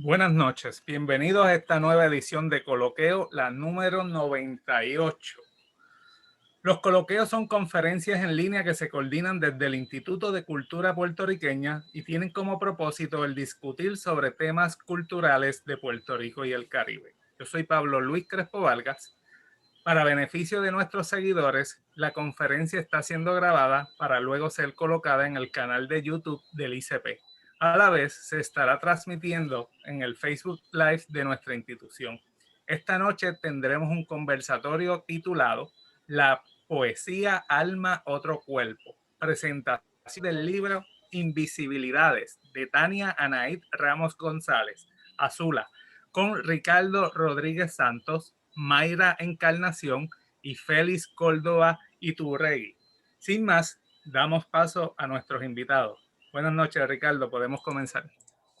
Buenas noches, bienvenidos a esta nueva edición de Coloqueo, la número 98. Los coloqueos son conferencias en línea que se coordinan desde el Instituto de Cultura Puertorriqueña y tienen como propósito el discutir sobre temas culturales de Puerto Rico y el Caribe. Yo soy Pablo Luis Crespo Vargas. Para beneficio de nuestros seguidores, la conferencia está siendo grabada para luego ser colocada en el canal de YouTube del ICP. A la vez, se estará transmitiendo en el Facebook Live de nuestra institución. Esta noche tendremos un conversatorio titulado La poesía, alma, otro cuerpo. Presentación del libro Invisibilidades de Tania Anaid Ramos González, Azula, con Ricardo Rodríguez Santos, Mayra Encarnación y Félix Córdoba Iturregui. Sin más, damos paso a nuestros invitados. Buenas noches, Ricardo. Podemos comenzar.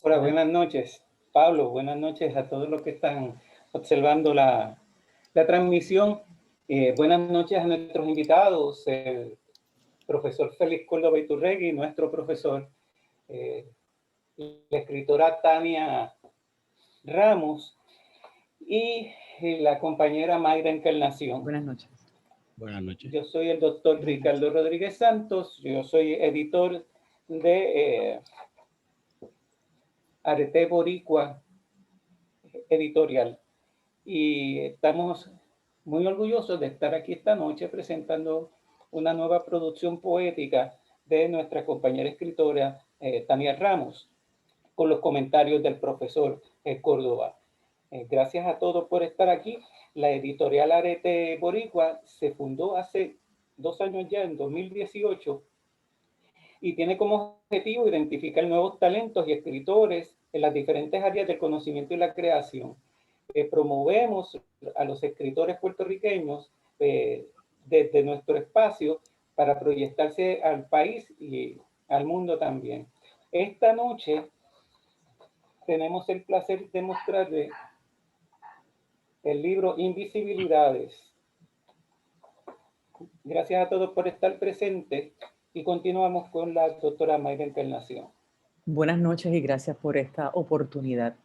Hola, buenas noches, Pablo. Buenas noches a todos los que están observando la transmisión. Buenas noches a nuestros invitados, el profesor Félix Córdoba Iturregui, nuestro profesor, la escritora Tania Ramos y la compañera Mayra Encarnación. Buenas noches. Buenas noches. Yo soy el doctor Ricardo Rodríguez Santos. Yo soy editor de Arete Boricua Editorial. Y estamos muy orgullosos de estar aquí esta noche presentando una nueva producción poética de nuestra compañera escritora Tania Ramos, con los comentarios del profesor Córdoba. Gracias a todos por estar aquí. La editorial Arete Boricua se fundó hace 2 años ya, en 2018, y tiene como objetivo identificar nuevos talentos y escritores en las diferentes áreas del conocimiento y la creación. Promovemos a los escritores puertorriqueños desde nuestro espacio para proyectarse al país y al mundo también. Esta noche tenemos el placer de mostrarles el libro Invisibilidades. Gracias a todos por estar presentes y continuamos con la doctora Mayra Encarnación. Buenas noches y gracias por esta oportunidad.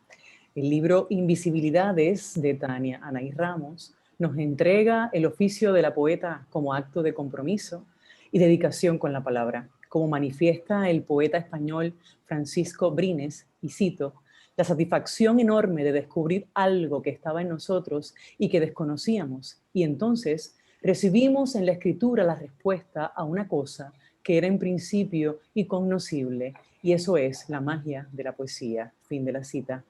El libro Invisibilidades de Tania Anaid Ramos nos entrega el oficio de la poeta como acto de compromiso y dedicación con la palabra, como manifiesta el poeta español Francisco Brines, y cito: la satisfacción enorme de descubrir algo que estaba en nosotros y que desconocíamos, y entonces recibimos en la escritura la respuesta a una cosa que era en principio incognoscible, y eso es la magia de la poesía. Fin de la cita.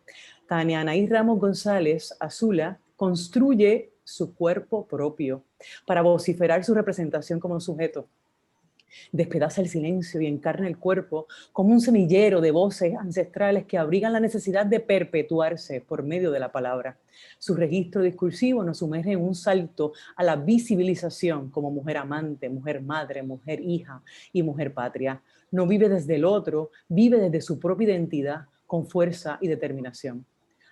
Tania Anaid Ramos González, Azula, construye su cuerpo propio para vociferar su representación como sujeto. Despedaza el silencio y encarna el cuerpo como un semillero de voces ancestrales que abrigan la necesidad de perpetuarse por medio de la palabra. Su registro discursivo nos sumerge en un salto a la visibilización como mujer amante, mujer madre, mujer hija y mujer patria. No vive desde el otro, vive desde su propia identidad con fuerza y determinación.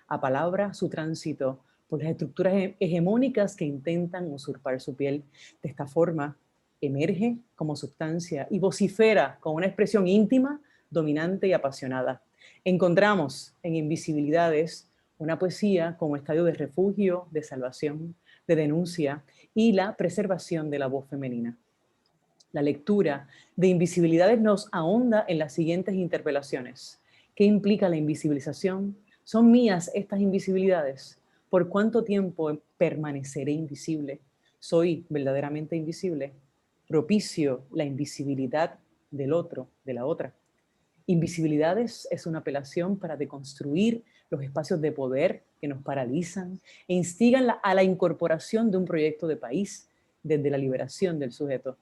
Apalabra su tránsito por las estructuras hegemónicas que intentan usurpar su piel. De esta forma, emerge como sustancia y vocifera con una expresión íntima, dominante y apasionada. Encontramos en Invisibilidades una poesía como estadio de refugio, de salvación, de denuncia y la preservación de la voz femenina. La lectura de Invisibilidades nos ahonda en las siguientes interpelaciones. ¿Qué implica la invisibilización? ¿Son mías estas invisibilidades? ¿Por cuánto tiempo permaneceré invisible? ¿Soy verdaderamente invisible? Propicio la invisibilidad del otro, de la otra. Invisibilidades es una apelación para deconstruir los espacios de poder que nos paralizan e instigan a la incorporación de un proyecto de país desde la liberación del sujeto.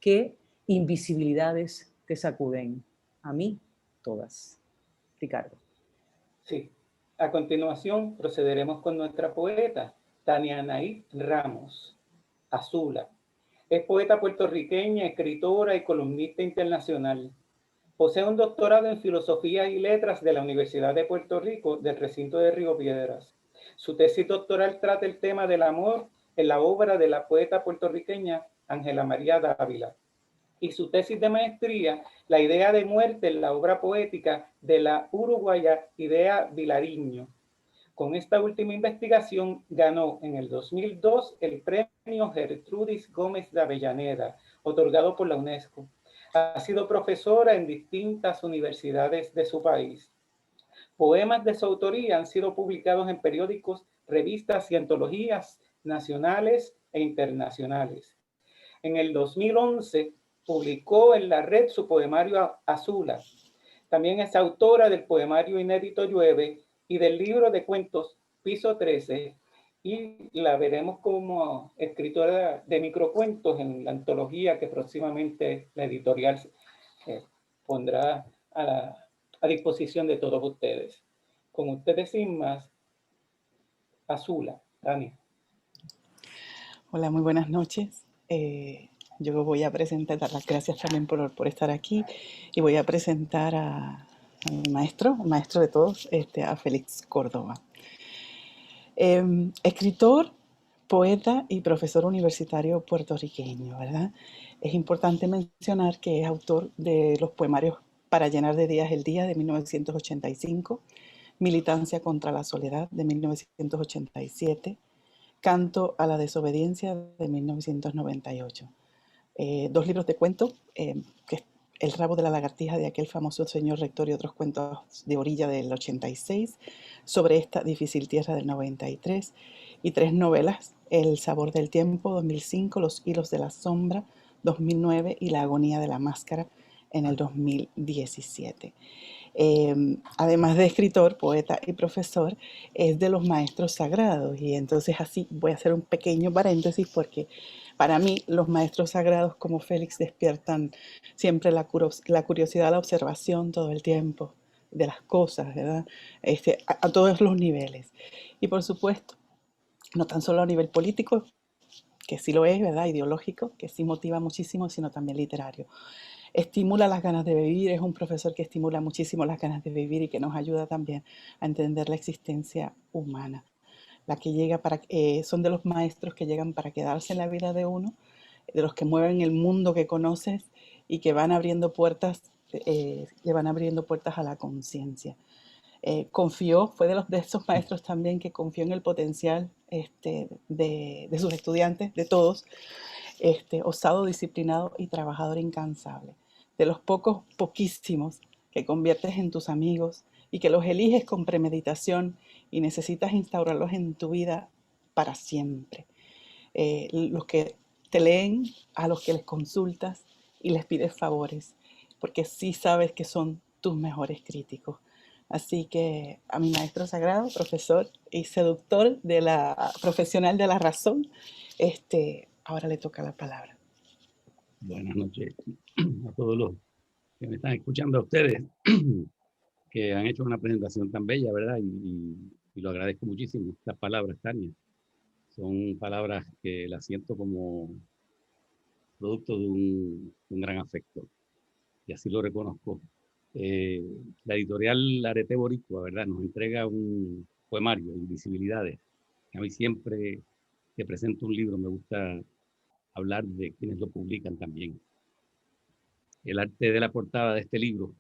¿Qué invisibilidades te sacuden? A mí, todas. Ricardo. Sí. A continuación procederemos con nuestra poeta, Tania Anaid Ramos, Azula. Es poeta puertorriqueña, escritora y columnista internacional. Posee un doctorado en Filosofía y Letras de la Universidad de Puerto Rico, del recinto de Río Piedras. Su tesis doctoral trata el tema del amor en la obra de la poeta puertorriqueña Ángela María Dávila. y su tesis de maestría, La idea de muerte en la obra poética de la uruguaya Idea Vilariño. Con esta última investigación ganó en el 2002 el premio Gertrudis Gómez de Avellaneda, otorgado por la UNESCO. Ha sido profesora en distintas universidades de su país. Poemas de su autoría han sido publicados en periódicos, revistas y antologías nacionales e internacionales. En el 2011 publicó en la red su poemario Azula. También es autora del poemario inédito Llueve y del libro de cuentos Piso 13, y la veremos como escritora de microcuentos en la antología que próximamente la editorial pondrá a disposición de todos ustedes. Con ustedes sin más, Azula, Tania. Hola, muy buenas noches. Yo voy a presentar, dar las gracias también por estar aquí, y voy a presentar a mi maestro, maestro de todos, a Félix Córdoba. Escritor, poeta y profesor universitario puertorriqueño, ¿verdad? Es importante mencionar que es autor de los poemarios Para llenar de días el día de 1985, Militancia contra la soledad de 1987, Canto a la desobediencia de 1998. Dos libros de cuentos, que es El rabo de la lagartija de aquel famoso señor rector y otros cuentos de orilla del 86, Sobre esta difícil tierra del 93, y tres novelas, El sabor del tiempo 2005, Los hilos de la sombra 2009 y La agonía de la máscara en el 2017. Además de escritor, poeta y profesor, es de los maestros sagrados. Y entonces así voy a hacer un pequeño paréntesis, porque para mí los maestros sagrados como Félix despiertan siempre la curiosidad, la observación todo el tiempo de las cosas, ¿verdad? A todos los niveles. Y por supuesto, no tan solo a nivel político, que sí lo es, ¿verdad? Ideológico, que sí motiva muchísimo, sino también literario. Estimula las ganas de vivir, es un profesor que estimula muchísimo las ganas de vivir y que nos ayuda también a entender la existencia humana. La que llega son de los maestros que llegan para quedarse en la vida de uno, de los que mueven el mundo que conoces y que van abriendo puertas, le van abriendo puertas a la conciencia. Fue de esos maestros también que confió en el potencial de sus estudiantes, de todos, osado, disciplinado y trabajador incansable. De los poquísimos que conviertes en tus amigos y que los eliges con premeditación y necesitas instaurarlos en tu vida para siempre. Los que te leen, a los que les consultas y les pides favores, porque sí sabes que son tus mejores críticos. Así que a mi maestro sagrado, profesor y seductor profesional de la razón, ahora le toca la palabra. Buenas noches a todos los que me están escuchando, a ustedes que han hecho una presentación tan bella, ¿verdad? Y lo agradezco muchísimo. Estas palabras, Tania, son palabras que las siento como producto de un gran afecto, y así lo reconozco. La editorial Arete Boricua, ¿verdad?, nos entrega un poemario, Invisibilidades. A mí siempre que presento un libro me gusta hablar de quienes lo publican también. El arte de la portada de este libro,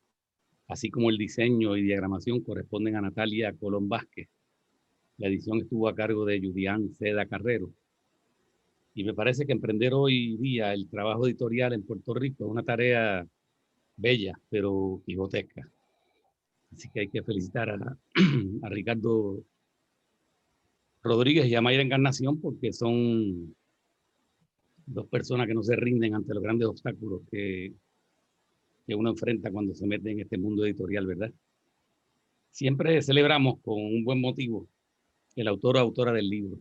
así como el diseño y diagramación, corresponden a Natalia Colón Vázquez. La edición estuvo a cargo de Yudián Seda Carrero. Y me parece que emprender hoy día el trabajo editorial en Puerto Rico es una tarea bella, pero quijotesca. Así que hay que felicitar a Ricardo Rodríguez y a Mayra Encarnación, porque son dos personas que no se rinden ante los grandes obstáculos que uno enfrenta cuando se mete en este mundo editorial, ¿verdad? Siempre celebramos con un buen motivo el autor o autora del libro.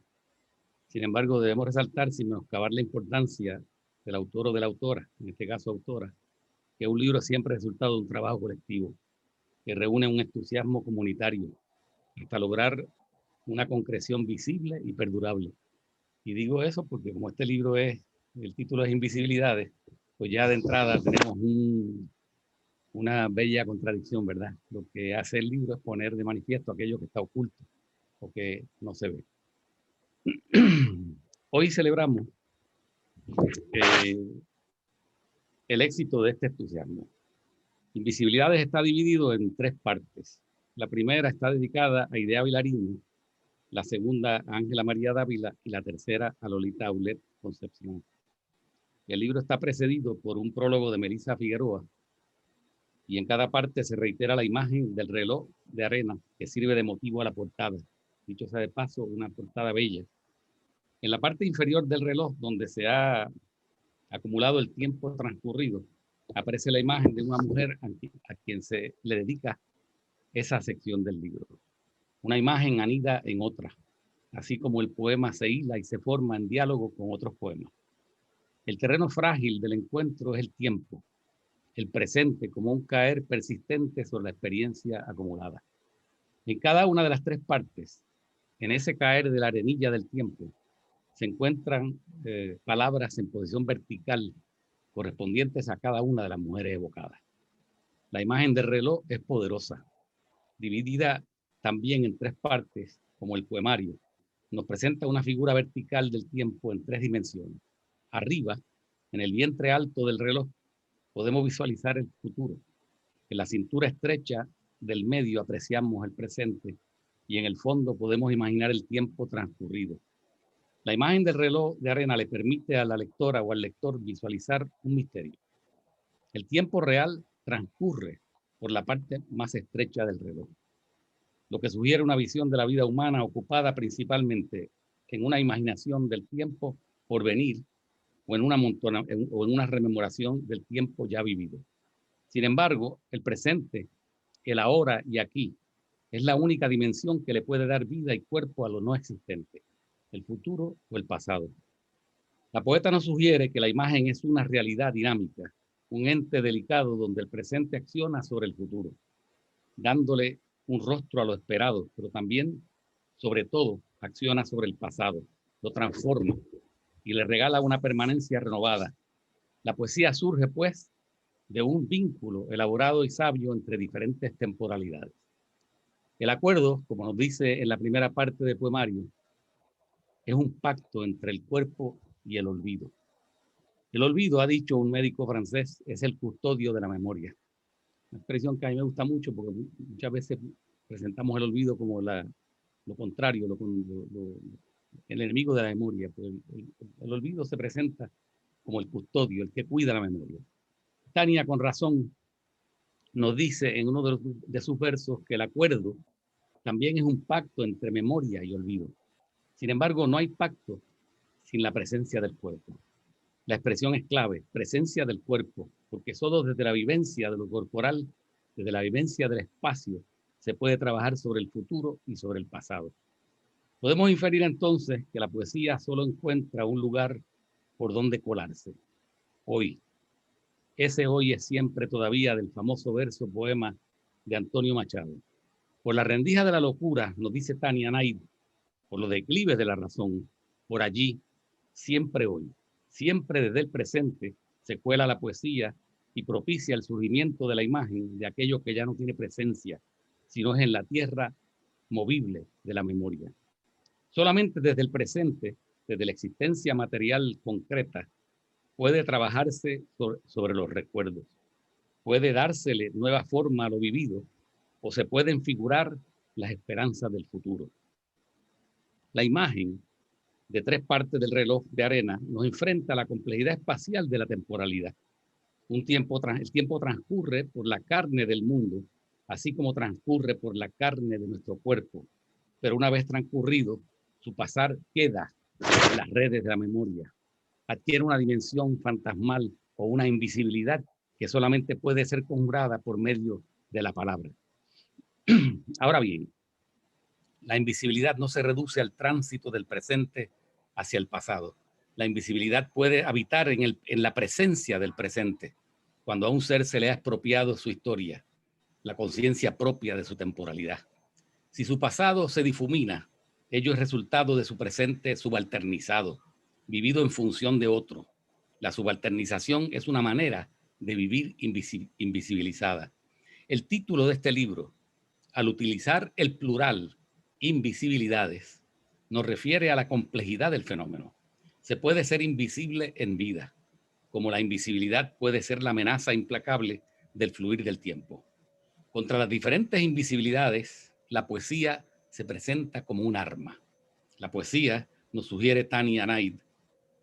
Sin embargo, debemos resaltar, sin menoscabar la importancia del autor o de la autora, en este caso autora, que un libro es siempre resultado de un trabajo colectivo, que reúne un entusiasmo comunitario hasta lograr una concreción visible y perdurable. Y digo eso porque como este libro el título es Invisibilidades, pues ya de entrada tenemos una bella contradicción, ¿verdad? Lo que hace el libro es poner de manifiesto aquello que está oculto o que no se ve. Hoy celebramos el éxito de este entusiasmo. Invisibilidades está dividido en 3 partes. La primera está dedicada a Idea Vilariño, la segunda a Ángela María Dávila y la tercera a Lolita Aulet Concepción. El libro está precedido por un prólogo de Melissa Figueroa y en cada parte se reitera la imagen del reloj de arena que sirve de motivo a la portada. Dicho sea de paso, una portada bella. En la parte inferior del reloj, donde se ha acumulado el tiempo transcurrido, aparece la imagen de una mujer a quien se le dedica esa sección del libro. Una imagen anida en otra, así como el poema se hila y se forma en diálogo con otros poemas. El terreno frágil del encuentro es el tiempo, el presente como un caer persistente sobre la experiencia acumulada. En cada una de las 3 partes, en ese caer de la arenilla del tiempo, se encuentran palabras en posición vertical correspondientes a cada una de las mujeres evocadas. La imagen del reloj es poderosa, dividida también en 3 partes, como el poemario. Nos presenta una figura vertical del tiempo en 3 dimensiones. Arriba, en el vientre alto del reloj, podemos visualizar el futuro. En la cintura estrecha del medio apreciamos el presente y en el fondo podemos imaginar el tiempo transcurrido. La imagen del reloj de arena le permite a la lectora o al lector visualizar un misterio. El tiempo real transcurre por la parte más estrecha del reloj, lo que sugiere una visión de la vida humana ocupada principalmente en una imaginación del tiempo por venir o en una rememoración del tiempo ya vivido. Sin embargo, el presente, el ahora y aquí, es la única dimensión que le puede dar vida y cuerpo a lo no existente, el futuro o el pasado. La poeta nos sugiere que la imagen es una realidad dinámica, un ente delicado donde el presente acciona sobre el futuro, dándole un rostro a lo esperado, pero también, sobre todo, acciona sobre el pasado, lo transforma y le regala una permanencia renovada. La poesía surge, pues, de un vínculo elaborado y sabio entre diferentes temporalidades. El acuerdo, como nos dice en la primera parte del poemario, es un pacto entre el cuerpo y el olvido. El olvido, ha dicho un médico francés, es el custodio de la memoria. Una expresión que a mí me gusta mucho porque muchas veces presentamos el olvido como lo contrario, el enemigo de la memoria. Pues el olvido se presenta como el custodio, el que cuida la memoria. Tania, con razón, nos dice en uno de sus versos que el acuerdo también es un pacto entre memoria y olvido. Sin embargo, no hay pacto sin la presencia del cuerpo. La expresión es clave, presencia del cuerpo, porque solo desde la vivencia de lo corporal, desde la vivencia del espacio, se puede trabajar sobre el futuro y sobre el pasado. Podemos inferir entonces que la poesía solo encuentra un lugar por donde colarse. Hoy. Ese hoy es siempre todavía del famoso verso poema de Antonio Machado. Por la rendija de la locura, nos dice Tania Naid, por los declives de la razón, por allí, siempre hoy, siempre desde el presente, se cuela la poesía y propicia el surgimiento de la imagen de aquello que ya no tiene presencia, sino es en la tierra movible de la memoria. Solamente desde el presente, desde la existencia material concreta, puede trabajarse sobre los recuerdos, puede dársele nueva forma a lo vivido o se pueden figurar las esperanzas del futuro. La imagen de 3 partes del reloj de arena nos enfrenta a la complejidad espacial de la temporalidad. El tiempo transcurre por la carne del mundo, así como transcurre por la carne de nuestro cuerpo, pero una vez transcurrido, su pasar queda en las redes de la memoria. Adquiere una dimensión fantasmal o una invisibilidad que solamente puede ser conjurada por medio de la palabra. Ahora bien, la invisibilidad no se reduce al tránsito del presente hacia el pasado. La invisibilidad puede habitar en la presencia del presente, cuando a un ser se le ha expropiado su historia, la conciencia propia de su temporalidad. Si su pasado se difumina, ello es resultado de su presente subalternizado, vivido en función de otro. La subalternización es una manera de vivir invisibilizada. El título de este libro, al utilizar el plural invisibilidades, nos refiere a la complejidad del fenómeno. Se puede ser invisible en vida, como la invisibilidad puede ser la amenaza implacable del fluir del tiempo. Contra las diferentes invisibilidades, la poesía se presenta como un arma. La poesía, nos sugiere Tania Anaid,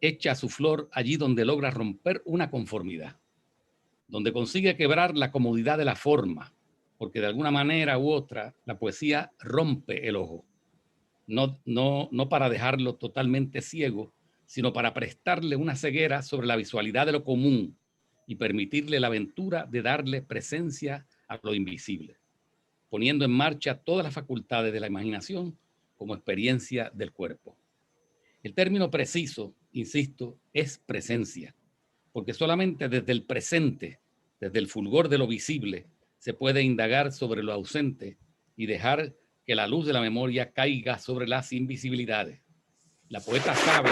echa su flor allí donde logra romper una conformidad, donde consigue quebrar la comodidad de la forma, porque de alguna manera u otra la poesía rompe el ojo, no para dejarlo totalmente ciego, sino para prestarle una ceguera sobre la visualidad de lo común y permitirle la aventura de darle presencia a lo invisible, poniendo en marcha todas las facultades de la imaginación como experiencia del cuerpo. El término preciso, insisto, es presencia, porque solamente desde el presente, desde el fulgor de lo visible, se puede indagar sobre lo ausente y dejar que la luz de la memoria caiga sobre las invisibilidades. La poeta sabe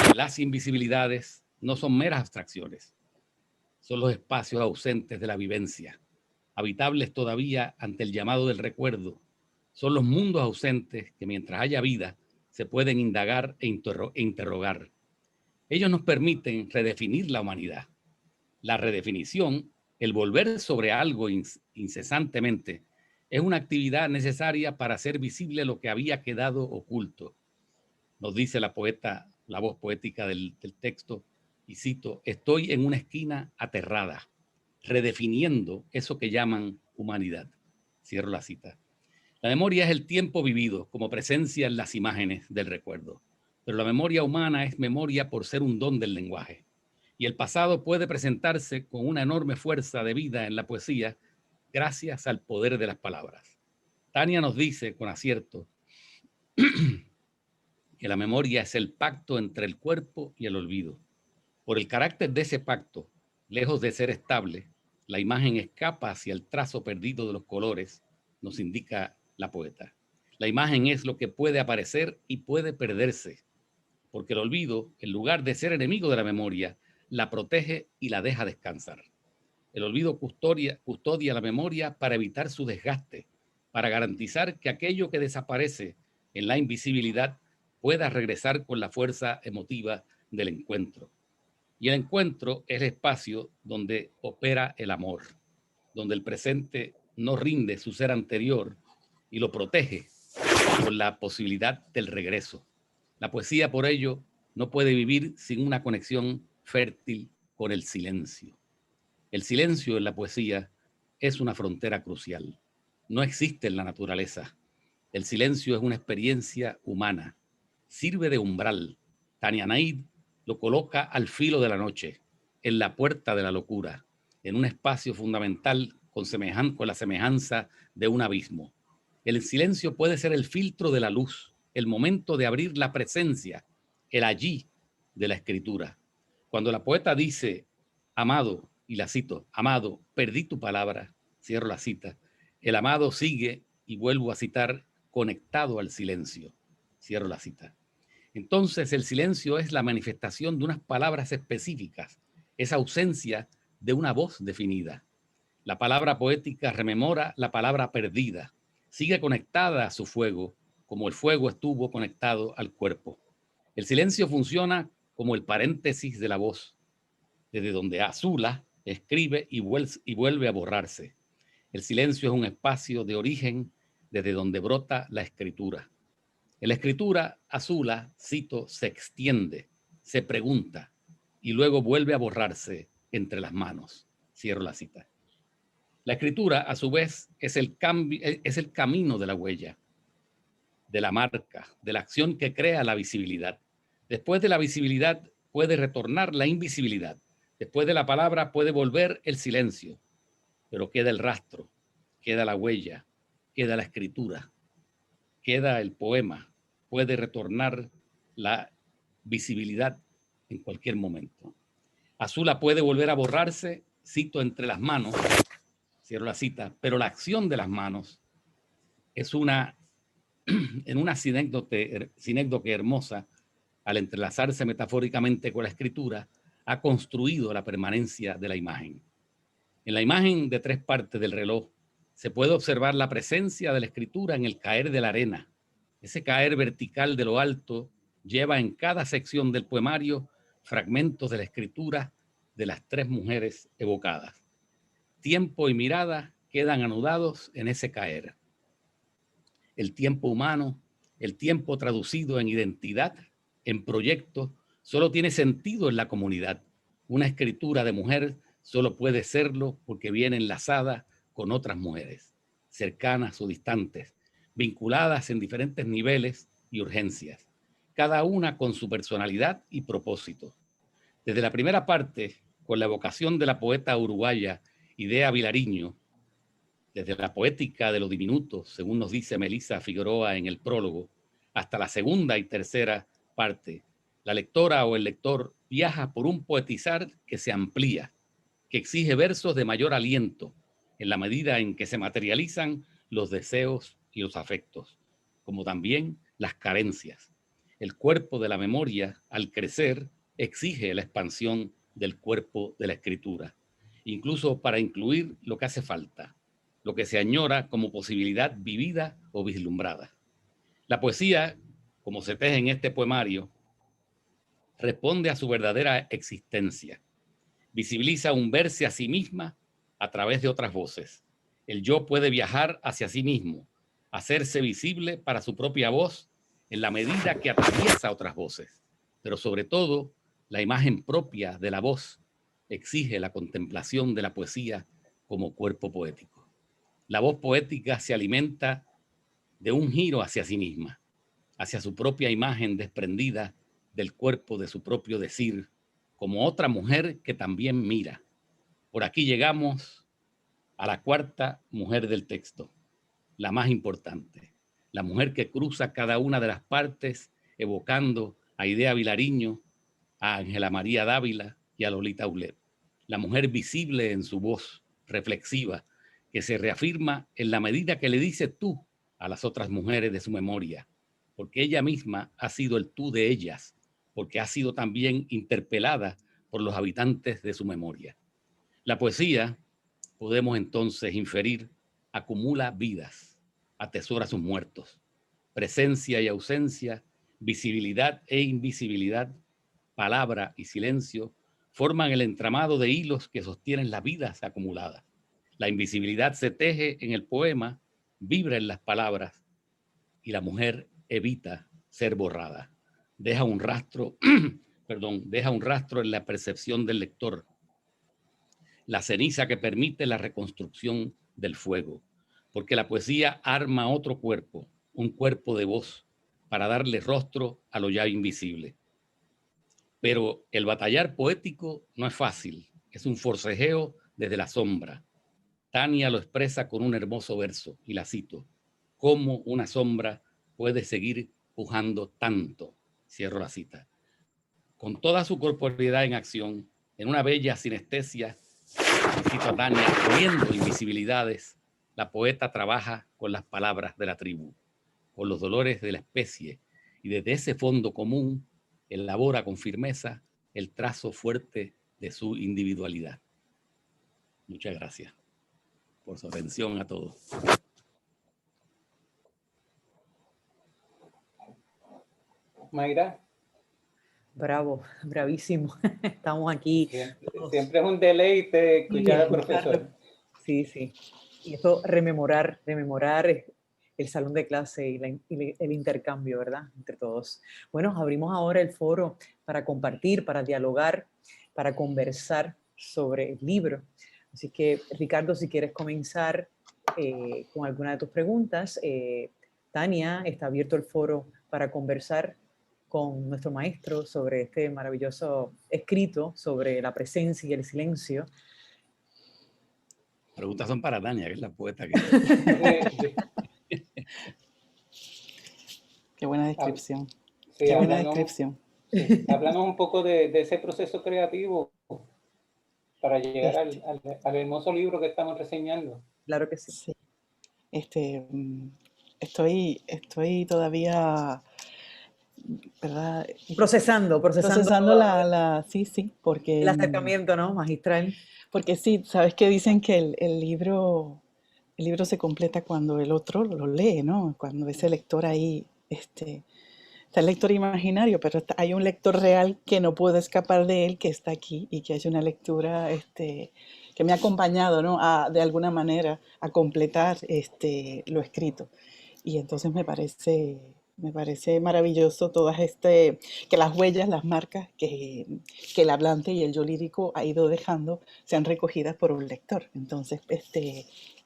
que las invisibilidades no son meras abstracciones, son los espacios ausentes de la vivencia, habitables todavía ante el llamado del recuerdo. Son los mundos ausentes que mientras haya vida se pueden indagar e interrogar. Ellos nos permiten redefinir la humanidad. La redefinición, el volver sobre algo incesantemente, es una actividad necesaria para hacer visible lo que había quedado oculto. Nos dice la poeta, la voz poética del texto, y cito: estoy en una esquina aterrada, redefiniendo eso que llaman humanidad. Cierro la cita. La memoria es el tiempo vivido como presencia en las imágenes del recuerdo, pero la memoria humana es memoria por ser un don del lenguaje. Y el pasado puede presentarse con una enorme fuerza de vida en la poesía gracias al poder de las palabras. Tania nos dice con acierto que la memoria es el pacto entre el cuerpo y el olvido. Por el carácter de ese pacto, lejos de ser estable, la imagen escapa hacia el trazo perdido de los colores, nos indica la poeta. La imagen es lo que puede aparecer y puede perderse, porque el olvido, en lugar de ser enemigo de la memoria, la protege y la deja descansar. El olvido custodia la memoria para evitar su desgaste, para garantizar que aquello que desaparece en la invisibilidad pueda regresar con la fuerza emotiva del encuentro. Y el encuentro es el espacio donde opera el amor, donde el presente no rinde su ser anterior y lo protege con la posibilidad del regreso. La poesía, por ello, no puede vivir sin una conexión fértil con el silencio. El silencio en la poesía es una frontera crucial. No existe en la naturaleza. El silencio es una experiencia humana. Sirve de umbral. Tania Anaid lo coloca al filo de la noche, en la puerta de la locura, en un espacio fundamental con la semejanza de un abismo. El silencio puede ser el filtro de la luz, el momento de abrir la presencia, el allí de la escritura. Cuando la poeta dice, amado, y la cito, amado, perdí tu palabra, cierro la cita, el amado sigue, y vuelvo a citar, conectado al silencio, cierro la cita. Entonces el silencio es la manifestación de unas palabras específicas, esa ausencia de una voz definida. La palabra poética rememora la palabra perdida, sigue conectada a su fuego, como el fuego estuvo conectado al cuerpo. El silencio funciona como el paréntesis de la voz, desde donde azula, escribe y vuelve a borrarse. El silencio es un espacio de origen desde donde brota la escritura. En la escritura, azula, cito, se extiende, se pregunta y luego vuelve a borrarse entre las manos. Cierro la cita. La escritura, a su vez, es el camino de la huella, de la marca, de la acción que crea la visibilidad. Después de la visibilidad puede retornar la invisibilidad. Después de la palabra puede volver el silencio, pero queda el rastro, queda la huella, queda la escritura, queda el poema, puede retornar la visibilidad en cualquier momento. Azula puede volver a borrarse, cito, entre las manos, cierro la cita, pero la acción de las manos es en una sinécdoque hermosa, al entrelazarse metafóricamente con la escritura, ha construido la permanencia de la imagen. En la imagen de 3 partes del reloj se puede observar la presencia de la escritura en el caer de la arena. Ese caer vertical de lo alto lleva en cada sección del poemario fragmentos de la escritura de las tres mujeres evocadas. Tiempo y mirada quedan anudados en ese caer. El tiempo humano, el tiempo traducido en identidad, en proyecto, solo tiene sentido en la comunidad. Una escritura de mujer solo puede serlo porque viene enlazada con otras mujeres, cercanas o distantes, vinculadas en diferentes niveles y urgencias, cada una con su personalidad y propósito. Desde la primera parte, con la evocación de la poeta uruguaya Idea Vilariño, desde la poética de lo diminuto, según nos dice Melissa Figueroa en el prólogo, hasta la segunda y tercera parte, la lectora o el lector viaja por un poetizar que se amplía, que exige versos de mayor aliento, en la medida en que se materializan los deseos y los afectos, como también las carencias. El cuerpo de la memoria, al crecer, exige la expansión del cuerpo de la escritura, incluso para incluir lo que hace falta, lo que se añora como posibilidad vivida o vislumbrada. La poesía, como se teje en este poemario, responde a su verdadera existencia. Visibiliza un verse a sí misma a través de otras voces. El yo puede viajar hacia sí mismo, hacerse visible para su propia voz en la medida que atraviesa otras voces. Pero sobre todo, la imagen propia de la voz exige la contemplación de la poesía como cuerpo poético. La voz poética se alimenta de un giro hacia sí misma, hacia su propia imagen desprendida del cuerpo de su propio decir, como otra mujer que también mira. Por aquí llegamos a la cuarta mujer del texto, la más importante, la mujer que cruza cada una de las partes, evocando a Idea Vilariño, a Ángela María Dávila y a Lolita Aulet. La mujer visible en su voz, reflexiva, que se reafirma en la medida que le dice tú a las otras mujeres de su memoria, porque ella misma ha sido el tú de ellas, porque ha sido también interpelada por los habitantes de su memoria. La poesía, podemos entonces inferir, acumula vidas, atesora sus muertos, presencia y ausencia, visibilidad e invisibilidad, palabra y silencio, forman el entramado de hilos que sostienen las vidas acumuladas. La invisibilidad se teje en el poema, vibra en las palabras, y la mujer evita ser borrada. Deja un rastro, deja un rastro en la percepción del lector, la ceniza que permite la reconstrucción del fuego, porque la poesía arma otro cuerpo, un cuerpo de voz, para darle rostro a lo ya invisible. Pero el batallar poético no es fácil, es un forcejeo desde la sombra. Tania lo expresa con un hermoso verso, y la cito: ¿cómo una sombra puede seguir pujando tanto? Cierro la cita. Con toda su corporeidad en acción, en una bella sinestesia, cito a Tania, viendo invisibilidades, la poeta trabaja con las palabras de la tribu, con los dolores de la especie, y desde ese fondo común elabora con firmeza el trazo fuerte de su individualidad. Muchas gracias por su atención a todos. Mayra. Bravo, bravísimo. Estamos aquí. Siempre es un deleite escuchar al profesor. Sí, sí. Y esto rememorar el salón de clase y el intercambio, ¿verdad? Entre todos. Bueno, abrimos ahora el foro para compartir, para dialogar, para conversar sobre el libro. Así que, Ricardo, si quieres comenzar con alguna de tus preguntas. Tania, está abierto el foro para conversar con nuestro maestro sobre este maravilloso escrito sobre la presencia y el silencio. Preguntas son para Tania, que es la poeta. Qué buena descripción. Sí, qué buena descripción. Sí. Háblanos un poco de ese proceso creativo para llegar al hermoso libro que estamos reseñando. Claro que sí. Sí. Estoy todavía, ¿verdad? Procesando sí, porque el acercamiento, ¿no? Magistral. Porque sí, sabes que dicen que el libro se completa cuando el otro lo lee, ¿no? Cuando ese lector ahí está el lector imaginario, pero hay un lector real que no puedo escapar de él, que está aquí y que ha hecho una lectura que me ha acompañado, ¿no? De alguna manera a completar lo escrito. Y entonces me parece maravilloso que las huellas, las marcas que el hablante y el yo lírico ha ido dejando sean recogidas por un lector. Entonces,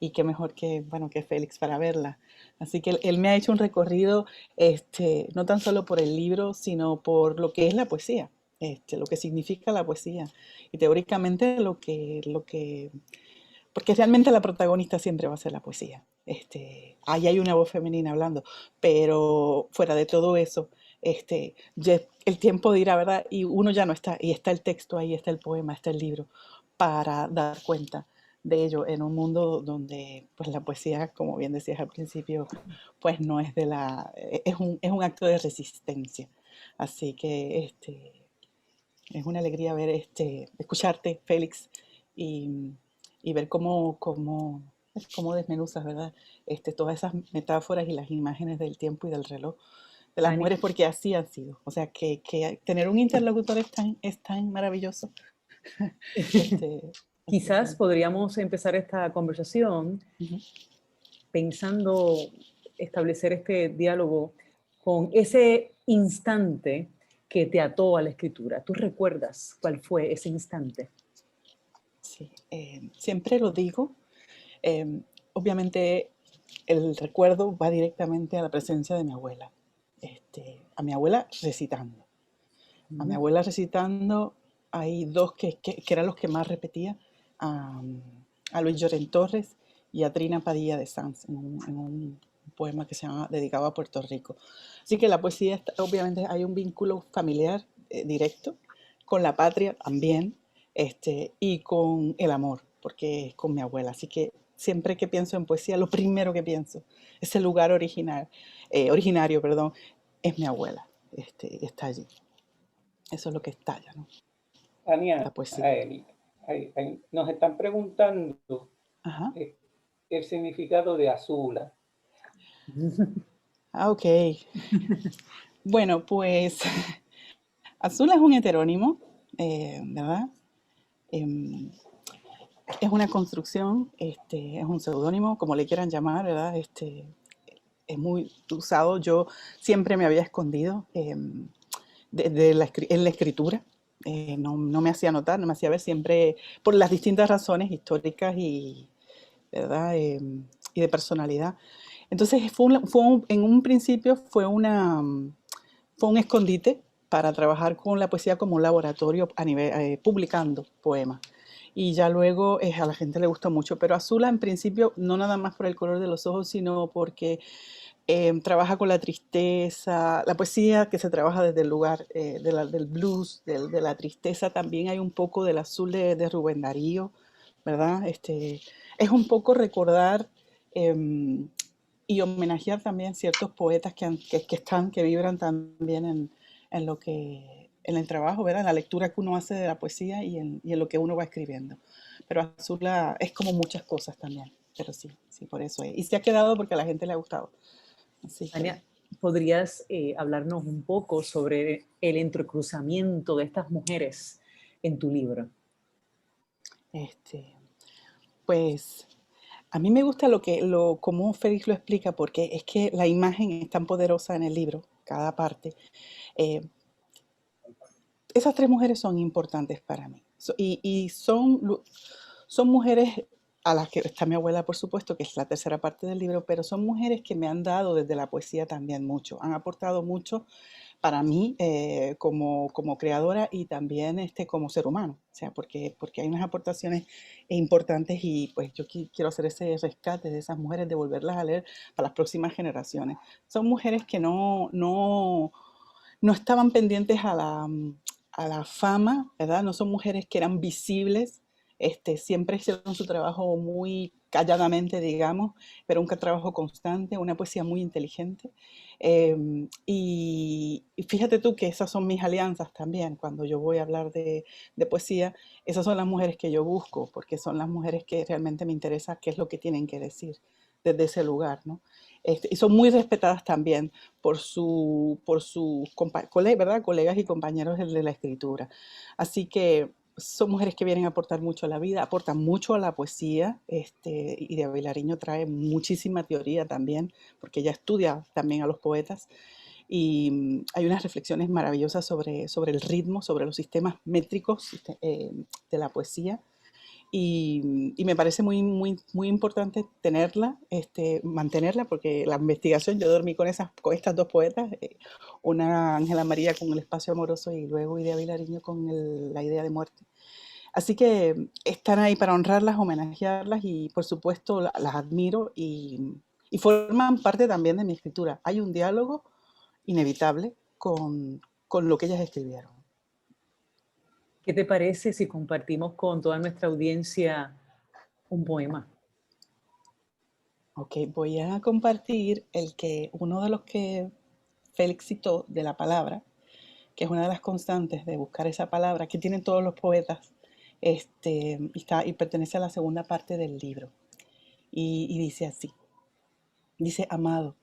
y qué mejor bueno, que Félix para verla. Así que él me ha hecho un recorrido, no tan solo por el libro, sino por lo que es la poesía, lo que significa la poesía. Y teóricamente porque realmente la protagonista siempre va a ser la poesía. Ahí hay una voz femenina hablando, pero fuera de todo eso, ya el tiempo dirá, ¿verdad? Y uno ya no está, y está el texto ahí, está el poema, está el libro, para dar cuenta de ello en un mundo donde pues la poesía, como bien decías al principio, pues no es es un acto de resistencia. Así que es una alegría escucharte, Félix, y, y ver cómo desmenuzas, ¿verdad? Todas esas metáforas y las imágenes del tiempo y del reloj de las Tania, mujeres, porque así han sido. O sea, que tener un interlocutor es tan maravilloso. quizás podríamos empezar esta conversación Ujú. pensando establecer este diálogo con ese instante que te ató a la escritura. ¿Tú recuerdas cuál fue ese instante? Sí, siempre lo digo. Obviamente el recuerdo va directamente a la presencia de mi abuela. A mi abuela recitando. A mi abuela recitando, hay dos que eran los que más repetía, a, a Luis Llorén Torres y a Trina Padilla de Sanz, en un poema que se llama Dedicado a Puerto Rico. Así que la poesía, obviamente hay un vínculo familiar directo, con la patria también, y con el amor, porque es con mi abuela. Así que siempre que pienso en poesía, lo primero que pienso, ese lugar originario, perdón, es mi abuela, está allí. Eso es lo que estalla, ¿no? Tania, La poesía. nos están preguntando Ajá. el significado de Azula. Ah, ok. Bueno, pues Azul es un heterónimo, ¿verdad? Em, es una construcción, es un seudónimo, como le quieran llamar, ¿verdad? Es muy usado. Yo siempre me había escondido en la escritura. No me hacía notar, no me hacía ver siempre por las distintas razones históricas ¿verdad? Y de personalidad. Entonces en un principio fue un escondite para trabajar con la poesía como un laboratorio publicando poemas. Y ya luego a la gente le gustó mucho, pero Azula en principio no nada más por el color de los ojos, sino porque trabaja con la tristeza, la poesía que se trabaja desde el lugar del blues, de la tristeza, también hay un poco del azul de Rubén Darío, ¿verdad? Es un poco recordar y homenajear también ciertos poetas que vibran también en el trabajo, ¿verdad? En la lectura que uno hace de la poesía y en lo que uno va escribiendo. Pero Azula es como muchas cosas también, pero sí, por eso es. Y se ha quedado porque a la gente le ha gustado. Así que, Tania, ¿podrías hablarnos un poco sobre el entrecruzamiento de estas mujeres en tu libro? pues a mí me gusta cómo Félix lo explica, porque es que la imagen es tan poderosa en el libro, cada parte. Eh, esas tres mujeres son importantes para mí. Y son mujeres a las que está mi abuela, por supuesto, que es la tercera parte del libro, pero son mujeres que me han dado desde la poesía también mucho, han aportado mucho para mí como creadora y también como ser humano, o sea, porque hay unas aportaciones importantes y pues yo quiero hacer ese rescate de esas mujeres, de volverlas a leer para las próximas generaciones. Son mujeres que no estaban pendientes a la fama, ¿verdad? No son mujeres que eran visibles, siempre hicieron su trabajo muy calladamente, digamos, pero un trabajo constante, una poesía muy inteligente. Y fíjate tú que esas son mis alianzas también, cuando yo voy a hablar de poesía, esas son las mujeres que yo busco, porque son las mujeres que realmente me interesa qué es lo que tienen que decir desde ese lugar, ¿no? Y son muy respetadas también por sus ¿verdad? Colegas y compañeros de la escritura. Así que son mujeres que vienen a aportar mucho a la vida, aportan mucho a la poesía, y de Vilariño trae muchísima teoría también, porque ella estudia también a los poetas, y hay unas reflexiones maravillosas sobre el ritmo, sobre los sistemas métricos de la poesía, y me parece muy, muy, muy importante tenerla, mantenerla, porque la investigación, yo dormí con estas dos poetas, una Ángela María con El espacio amoroso y luego Idea Vilariño con La idea de muerte. Así que están ahí para honrarlas, homenajearlas y por supuesto las admiro y forman parte también de mi escritura. Hay un diálogo inevitable con lo que ellas escribieron. ¿Qué te parece si compartimos con toda nuestra audiencia un poema? Ok, voy a compartir uno de los que Félix citó, de la palabra, que es una de las constantes de buscar esa palabra que tienen todos los poetas, y pertenece a la segunda parte del libro. Y dice así, dice: amado,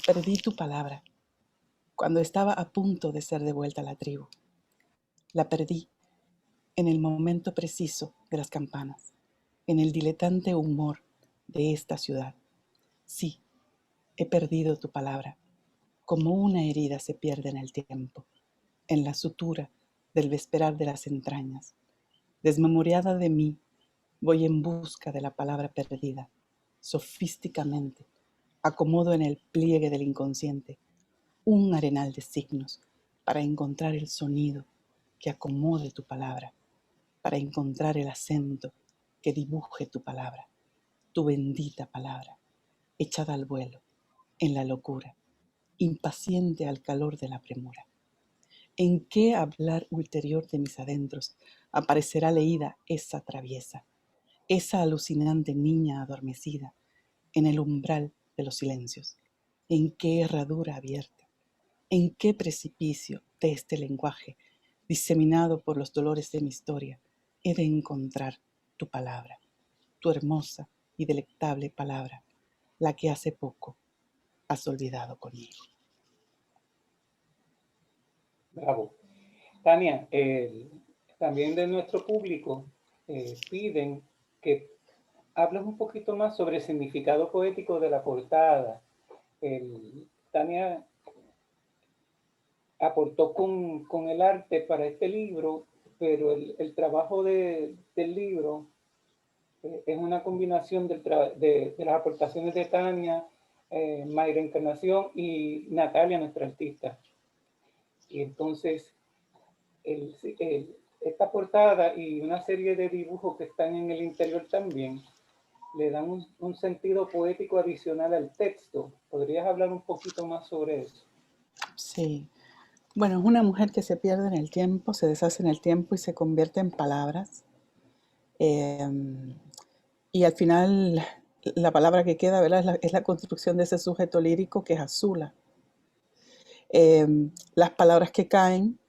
perdí tu palabra cuando estaba a punto de ser devuelta a la tribu. La perdí en el momento preciso de las campanas, en el diletante humor de esta ciudad. Sí, he perdido tu palabra, como una herida se pierde en el tiempo, en la sutura del vesperar de las entrañas. Desmemoriada de mí, voy en busca de la palabra perdida. Sofísticamente, acomodo en el pliegue del inconsciente un arenal de signos para encontrar el sonido que acomode tu palabra, para encontrar el acento que dibuje tu palabra, tu bendita palabra, echada al vuelo, en la locura, impaciente al calor de la premura. ¿En qué hablar ulterior de mis adentros aparecerá leída esa traviesa, esa alucinante niña adormecida en el umbral de los silencios? ¿En qué herradura abierta? ¿En qué precipicio de este lenguaje, diseminado por los dolores de mi historia, he de encontrar tu palabra, tu hermosa y delectable palabra, la que hace poco has olvidado conmigo? Bravo. Tania, también de nuestro público piden que hables un poquito más sobre el significado poético de la portada. Tania aportó con el arte para este libro, pero el trabajo del libro es una combinación de las aportaciones de Tania, Mayra Encarnación y Natalia, nuestra artista. Y entonces, esta portada y una serie de dibujos que están en el interior también le dan un sentido poético adicional al texto. ¿Podrías hablar un poquito más sobre eso? Sí. Bueno, es una mujer que se pierde en el tiempo, se deshace en el tiempo y se convierte en palabras. Y al final la palabra que queda, ¿verdad?, es la construcción de ese sujeto lírico que es Azula. Las palabras que caen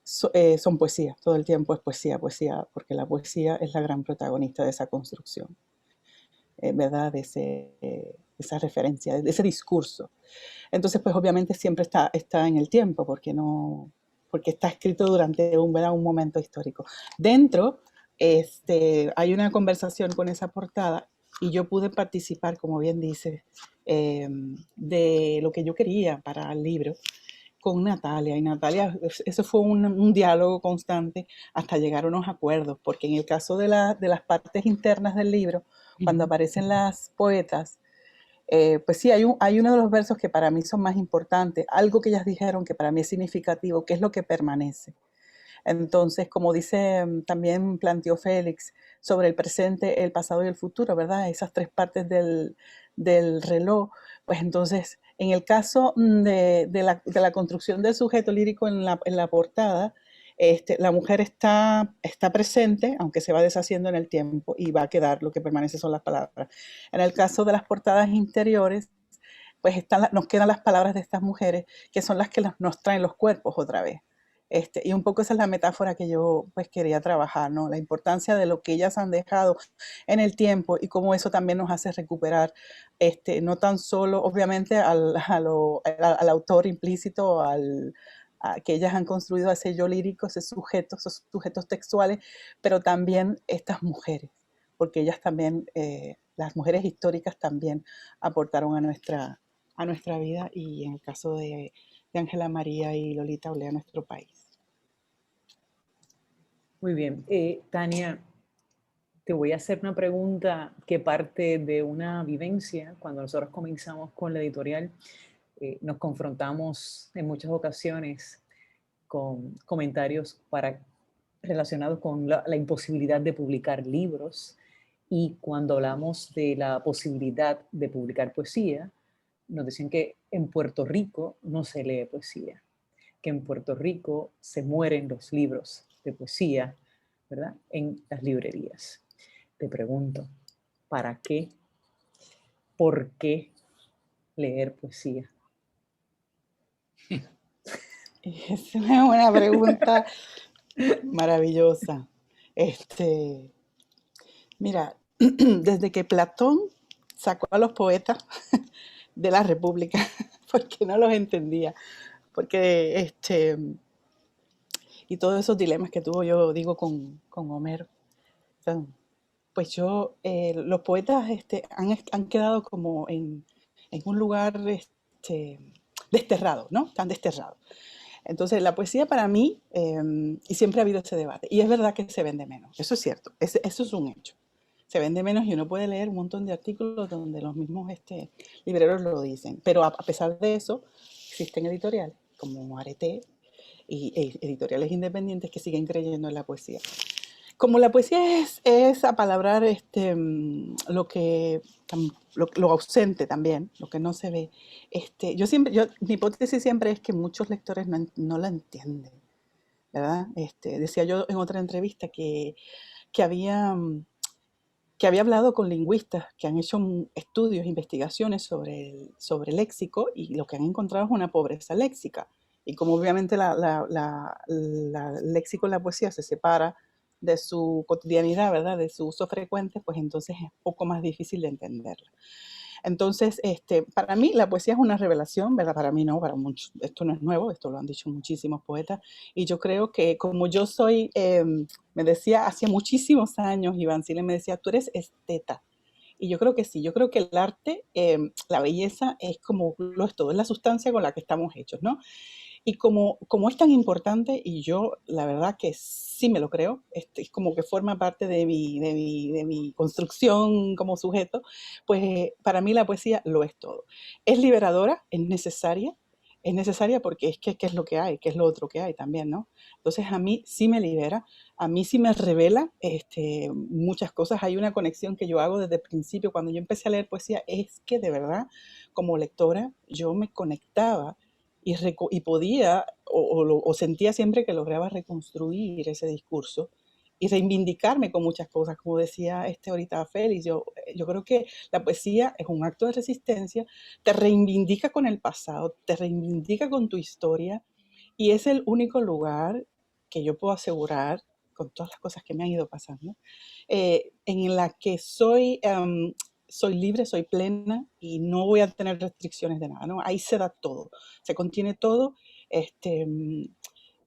son poesía, todo el tiempo es poesía, poesía, porque la poesía es la gran protagonista de esa construcción, ¿verdad?, de esa referencia, de ese discurso. Entonces, pues obviamente siempre está en el tiempo, porque está escrito durante un momento histórico. Dentro, hay una conversación con esa portada y yo pude participar, como bien dice, de lo que yo quería para el libro con Natalia. Y Natalia, eso fue un diálogo constante hasta llegar a unos acuerdos, porque en el caso de las partes internas del libro, cuando aparecen las poetas, pues sí, hay uno de los versos que para mí son más importantes, algo que ellas dijeron que para mí es significativo, que es lo que permanece. Entonces, como dice, también planteó Félix, sobre el presente, el pasado y el futuro, ¿verdad? Esas tres partes del reloj. Pues entonces, en el caso de la construcción del sujeto lírico en la portada, la mujer está presente, aunque se va deshaciendo en el tiempo y va a quedar, lo que permanece son las palabras. En el caso de las portadas interiores, pues nos quedan las palabras de estas mujeres, que son las que nos traen los cuerpos otra vez. Y un poco esa es la metáfora que yo pues quería trabajar, ¿no? La importancia de lo que ellas han dejado en el tiempo y cómo eso también nos hace recuperar, no tan solo, obviamente, al autor implícito, que ellas han construido ese yo lírico, esos sujetos textuales, pero también estas mujeres, porque ellas también, las mujeres históricas también aportaron a nuestra vida y en el caso de Ángela María y Lolita Olea, nuestro país. Muy bien. Tania, te voy a hacer una pregunta que parte de una vivencia. Cuando nosotros comenzamos con la editorial, nos confrontamos en muchas ocasiones con comentarios relacionados con la imposibilidad de publicar libros. Y cuando hablamos de la posibilidad de publicar poesía, nos decían que en Puerto Rico no se lee poesía, que en Puerto Rico se mueren los libros de poesía, ¿verdad? En las librerías. Te pregunto, ¿para qué? ¿Por qué leer poesía? Es una buena pregunta, maravillosa. Mira, desde que Platón sacó a los poetas de la República, porque no los entendía, porque y todos esos dilemas que tuvo, yo digo, con Homero. O sea, pues los poetas han quedado como en un lugar desterrado, ¿no? Están desterrados. Entonces, la poesía para mí, y siempre ha habido ese debate, y es verdad que se vende menos, eso es cierto, eso es un hecho. Se vende menos y uno puede leer un montón de artículos donde los mismos libreros lo dicen, pero a pesar de eso, existen editoriales como Arete y editoriales independientes que siguen creyendo en la poesía. Como la poesía es apalabrar lo ausente también, lo que no se ve. Mi hipótesis siempre es que muchos lectores no la entienden, ¿verdad? Decía yo en otra entrevista que había hablado con lingüistas que han hecho estudios, investigaciones sobre léxico y lo que han encontrado es una pobreza léxica. Y como obviamente el léxico en la poesía se separa de su cotidianidad, ¿verdad? De su uso frecuente, pues entonces es un poco más difícil de entenderla. Entonces, para mí la poesía es una revelación, ¿verdad? Para mí no, para muchos, esto no es nuevo, esto lo han dicho muchísimos poetas, y yo creo que como yo soy, me decía hace muchísimos años, Iván Siles me decía, tú eres esteta. Y yo creo que sí, yo creo que el arte, la belleza es como lo es todo, es la sustancia con la que estamos hechos, ¿no? Y como es tan importante, y yo la verdad que sí me lo creo, es como que forma parte de mi construcción como sujeto, pues para mí la poesía lo es todo. Es liberadora, es necesaria porque es que es lo que hay, que es lo otro que hay también, ¿no? Entonces a mí sí me libera, a mí sí me revela muchas cosas. Hay una conexión que yo hago desde el principio, cuando yo empecé a leer poesía, es que de verdad, como lectora, yo me conectaba y podía o sentía siempre que lograba reconstruir ese discurso y reivindicarme con muchas cosas, como decía ahorita Félix. Yo creo que la poesía es un acto de resistencia, te reivindica con el pasado, te reivindica con tu historia y es el único lugar que yo puedo asegurar, con todas las cosas que me han ido pasando, en la que soy libre, soy plena y no voy a tener restricciones de nada, ¿no? Ahí se da todo, se contiene todo,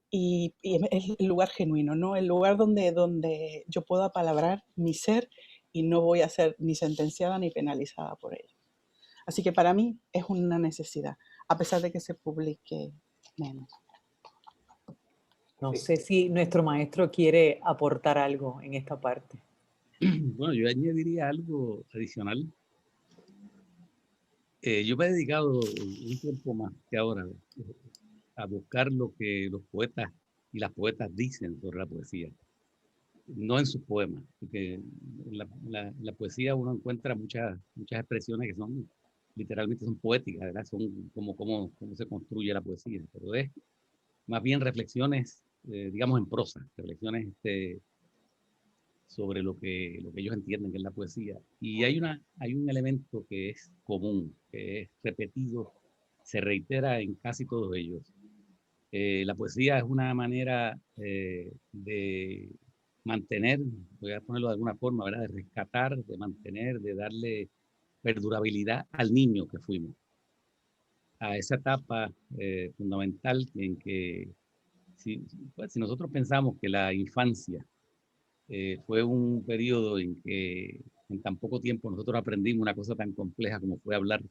y es el lugar genuino, ¿no? El lugar donde yo puedo apalabrar mi ser y no voy a ser ni sentenciada ni penalizada por ello. Así que para mí es una necesidad, a pesar de que se publique menos. No sé si nuestro maestro quiere aportar algo en esta parte. Bueno, yo añadiría algo adicional. Yo me he dedicado un tiempo más que ahora a buscar lo que los poetas y las poetas dicen sobre la poesía, no en sus poemas, porque en la poesía uno encuentra muchas expresiones que son literalmente son poéticas, ¿verdad? Son cómo se construye la poesía, pero es más bien reflexiones, digamos, en prosa, reflexiones sobre lo que ellos entienden que es la poesía. Y hay un elemento que es común, que es repetido, se reitera en casi todos ellos, La poesía es una manera de mantener, voy a ponerlo de alguna forma, ¿verdad? De rescatar, de mantener, de darle perdurabilidad al niño que fuimos, a esa etapa fundamental en que si nosotros pensamos que la infancia fue un periodo en que en tan poco tiempo nosotros aprendimos una cosa tan compleja como fue hablar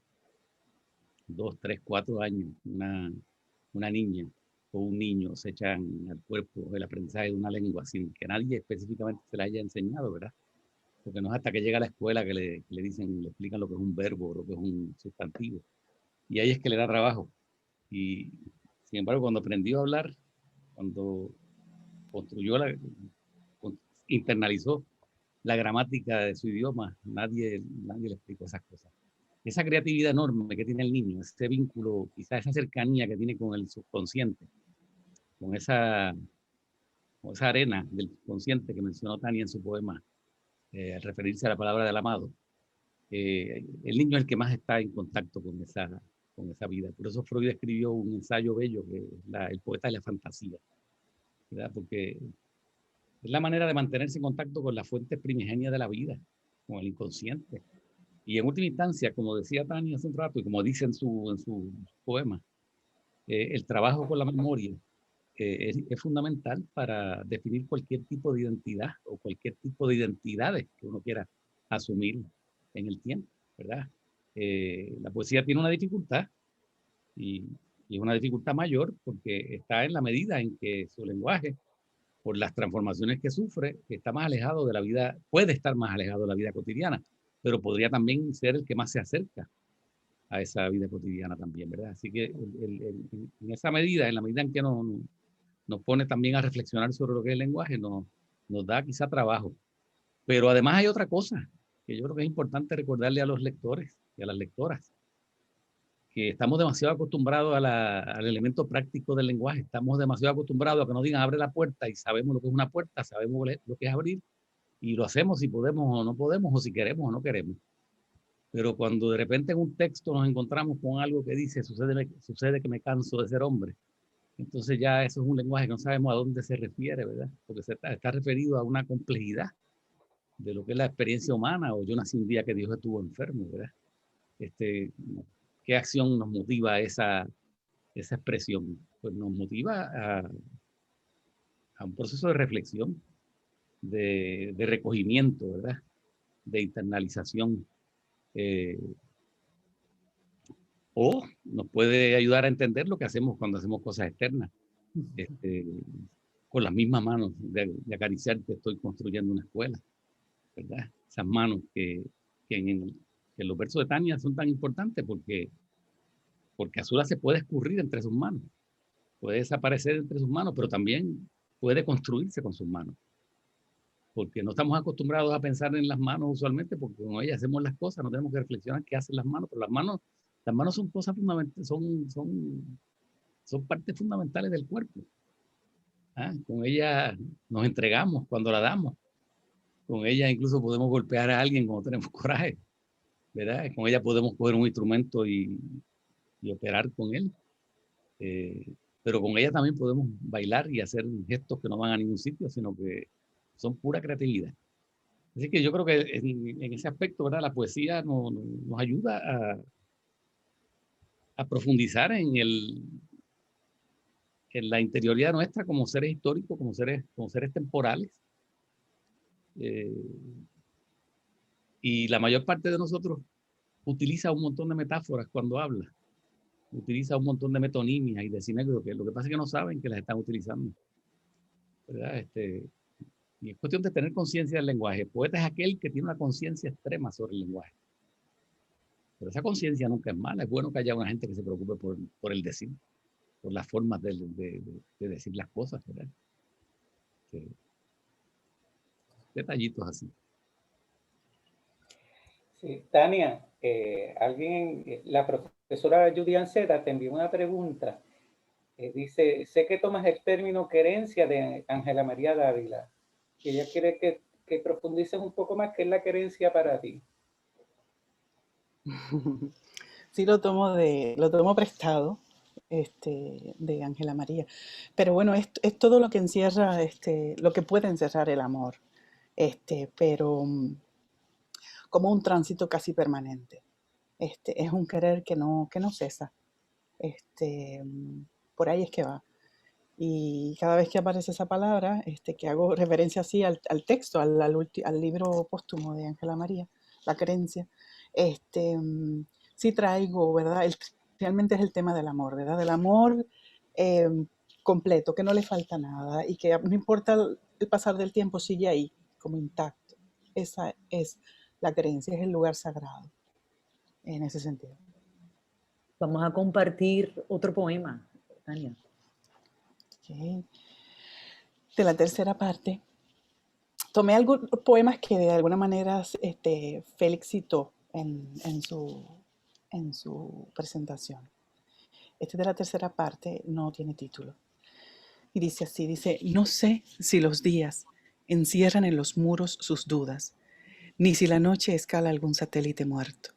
2, 3, 4 años, una niña o un niño se echan al cuerpo el aprendizaje de una lengua sin que nadie específicamente se la haya enseñado, ¿verdad? Porque no es hasta que llega a la escuela que le dicen, le explican lo que es un verbo, lo que es un sustantivo. Y ahí es que le da trabajo. Y sin embargo, cuando aprendió a hablar, cuando construyó internalizó la gramática de su idioma, nadie le explicó esas cosas. Esa creatividad enorme que tiene el niño, ese vínculo, quizás esa cercanía que tiene con el subconsciente, con esa arena del subconsciente que mencionó Tania en su poema, al referirse a la palabra del amado. El niño es el que más está en contacto con esa vida. Por eso Freud escribió un ensayo bello, que es el poeta de la fantasía, ¿verdad? Porque es la manera de mantenerse en contacto con la fuente primigenia de la vida, con el inconsciente. Y en última instancia, como decía Tania hace un rato, y como dice en su poema, el trabajo con la memoria es fundamental para definir cualquier tipo de identidad o cualquier tipo de identidades que uno quiera asumir en el tiempo, ¿verdad? La poesía tiene una dificultad y es una dificultad mayor porque está en la medida en que su lenguaje, por las transformaciones que sufre, está más alejado de la vida, puede estar más alejado de la vida cotidiana, pero podría también ser el que más se acerca a esa vida cotidiana también, ¿verdad? Así que en esa medida, en la medida en que nos pone también a reflexionar sobre lo que es el lenguaje, nos da quizá trabajo. Pero además hay otra cosa que yo creo que es importante recordarle a los lectores y a las lectoras, que estamos demasiado acostumbrados al elemento práctico del lenguaje, estamos demasiado acostumbrados a que nos digan abre la puerta y sabemos lo que es una puerta, sabemos lo que es abrir y lo hacemos si podemos o no podemos, o si queremos o no queremos. Pero cuando de repente en un texto nos encontramos con algo que dice sucede que me canso de ser hombre, entonces ya eso es un lenguaje que no sabemos a dónde se refiere, ¿verdad? Porque está referido a una complejidad de lo que es la experiencia humana, o yo nací un día que Dios estuvo enfermo, ¿verdad? ¿Qué acción nos motiva esa expresión? Pues nos motiva a un proceso de reflexión, de recogimiento, ¿verdad? De internalización. O nos puede ayudar a entender lo que hacemos cuando hacemos cosas externas. Con las mismas manos de acariciar que estoy construyendo una escuela, ¿verdad? Esas manos que en los versos de Tania son tan importantes porque Azula se puede escurrir entre sus manos, puede desaparecer entre sus manos, pero también puede construirse con sus manos. Porque no estamos acostumbrados a pensar en las manos usualmente, porque con ellas hacemos las cosas, no tenemos que reflexionar qué hacen las manos, pero las manos son cosas fundamentales, son partes fundamentales del cuerpo. Con ella nos entregamos cuando la damos. Con ella incluso podemos golpear a alguien cuando tenemos coraje, ¿verdad? Con ella podemos coger un instrumento y operar con él. Pero con ella también podemos bailar y hacer gestos que no van a ningún sitio, sino que son pura creatividad. Así que yo creo que en ese aspecto, ¿verdad? La poesía nos ayuda a profundizar en la interioridad nuestra como seres históricos, como seres temporales. Y la mayor parte de nosotros utiliza un montón de metáforas cuando habla, utiliza un montón de metonimias y de sinécdoques, que lo que pasa es que no saben que las están utilizando, ¿verdad? Y es cuestión de tener conciencia del lenguaje. El poeta es aquel que tiene una conciencia extrema sobre el lenguaje. Pero esa conciencia nunca es mala. Es bueno que haya una gente que se preocupe por el decir, por las formas de decir las cosas, ¿verdad? Detallitos así. Sí, Tania, la profesora Judy Anceta te envió una pregunta. Dice, sé que tomas el término querencia de Ángela María Dávila y ella quiere que profundices un poco más qué es la querencia para ti. Sí, lo tomo prestado de Ángela María. Pero bueno, es todo lo que encierra, lo que puede encerrar el amor, pero como un tránsito casi permanente. Es un querer que no cesa. Por ahí es que va. Y cada vez que aparece esa palabra, que hago referencia así al texto, al libro póstumo de Ángela María, La Querencia, sí traigo, ¿verdad? Realmente es el tema del amor, ¿verdad? Del amor completo, que no le falta nada y que no importa el pasar del tiempo, sigue ahí, como intacto. Esa es la creencia, es el lugar sagrado, en ese sentido. Vamos a compartir otro poema, Tania. Okay. De la tercera parte, tomé algunos poemas que de alguna manera Félix citó en su presentación. Este de la tercera parte no tiene título. Y dice así, dice, no sé si los días encierran en los muros sus dudas, ni si la noche escala algún satélite muerto.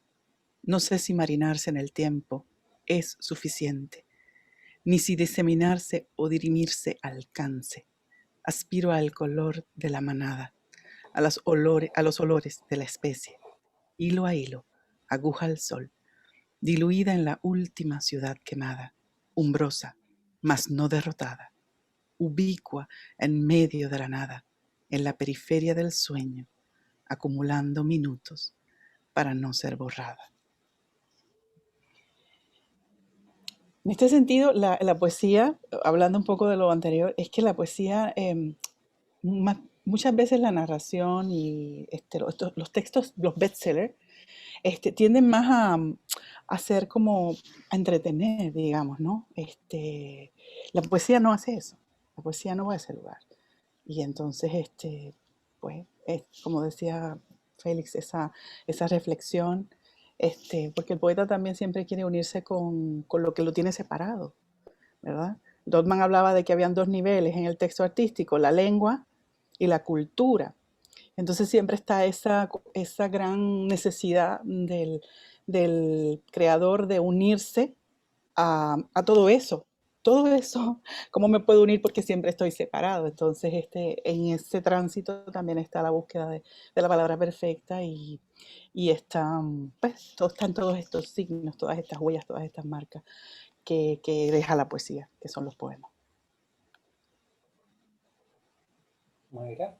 No sé si marinarse en el tiempo es suficiente, ni si diseminarse o dirimirse alcance. Aspiro al color de la manada, a los olores de la especie, hilo a hilo, aguja al sol, diluida en la última ciudad quemada, umbrosa, mas no derrotada, ubicua en medio de la nada, en la periferia del sueño, acumulando minutos para no ser borrada. En este sentido, la poesía, hablando un poco de lo anterior, es que la poesía, muchas veces la narración y los textos, los bestsellers, tienden más a ser como a entretener, digamos, ¿no? La poesía no hace eso, la poesía no va a ese lugar. Y entonces, pues, como decía Félix, esa reflexión, porque el poeta también siempre quiere unirse con lo que lo tiene separado, ¿verdad? Dodman hablaba de que habían dos niveles en el texto artístico, la lengua y la cultura. Entonces siempre está esa gran necesidad del creador de unirse a todo eso. Todo eso, ¿cómo me puedo unir? Porque siempre estoy separado. Entonces, en ese tránsito también está la búsqueda de la palabra perfecta y están todos estos signos, todas estas huellas, todas estas marcas que deja la poesía, que son los poemas. Mayra.